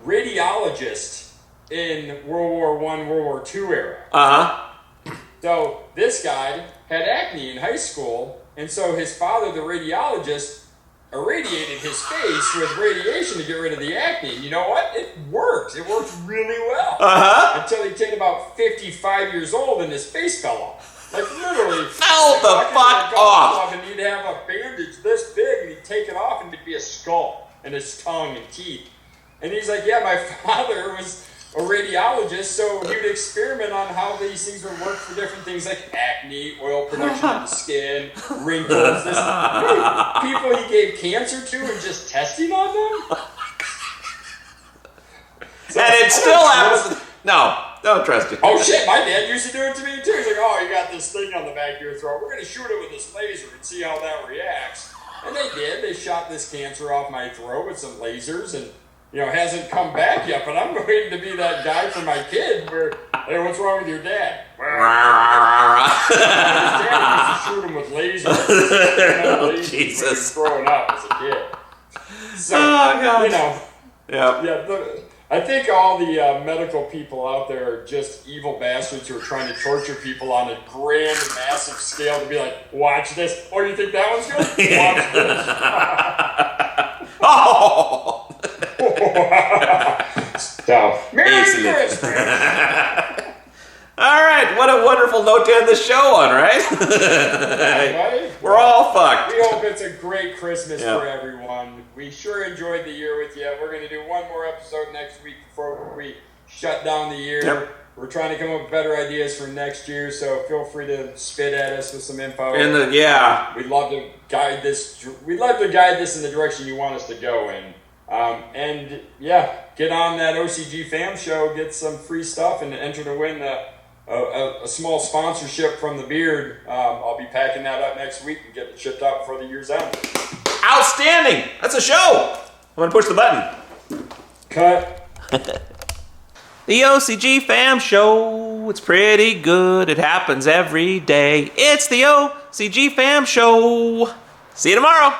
[SPEAKER 2] radiologist in World War I, World War II era. So this guy had acne in high school, and so his father, the radiologist, irradiated his face with radiation to get rid of the acne. And you know what? It worked. It worked really well. Until he turned about 55 years old and his face fell off. Like literally.
[SPEAKER 1] Fell the fuck off.
[SPEAKER 2] And he'd have a bandage this big, and he'd take it off, and it'd be a skull, and his tongue and teeth. And he's like, yeah, my father was a radiologist, so he would experiment on how these things would work for different things like acne, oil production of the skin, wrinkles. People he gave cancer to and just testing on them. So,
[SPEAKER 1] and it still happens. No, don't trust it.
[SPEAKER 2] Oh shit, my dad used to do it to me too. He's like, oh, you got this thing on the back of your throat. We're going to shoot it with this laser and see how that reacts. And they did. They shot this cancer off my throat with some lasers, and it hasn't come back yet, but I'm waiting to be that guy for my kid where, hey, what's wrong with your dad? His dad used to shoot him with lasers.
[SPEAKER 1] Jesus.
[SPEAKER 2] Growing up as a kid. So, I think all the medical people out there are just evil bastards who are trying to torture people on a grand, massive scale to be like, watch this. Oh, you think that one's good? Watch this.
[SPEAKER 1] Oh!
[SPEAKER 2] So, Merry Christmas!
[SPEAKER 1] All right, what a wonderful note to end the show on, right? We're all fucked.
[SPEAKER 2] We hope it's a great Christmas for everyone. We sure enjoyed the year with you. We're going to do one more episode next week before we shut down the year.
[SPEAKER 1] Yep.
[SPEAKER 2] We're trying to come up with better ideas for next year, so feel free to spit at us with some info. We'd love to guide this. We'd love to guide this in the direction you want us to go in. Get on that OCGFAM show, get some free stuff, and enter to win a small sponsorship from the Beard. I'll be packing that up next week and get it shipped out before the year's end.
[SPEAKER 1] Outstanding! That's a show! I'm going to push the button.
[SPEAKER 2] Cut.
[SPEAKER 1] The OCGFAM show. It's pretty good. It happens every day. It's the OCGFAM show. See you tomorrow.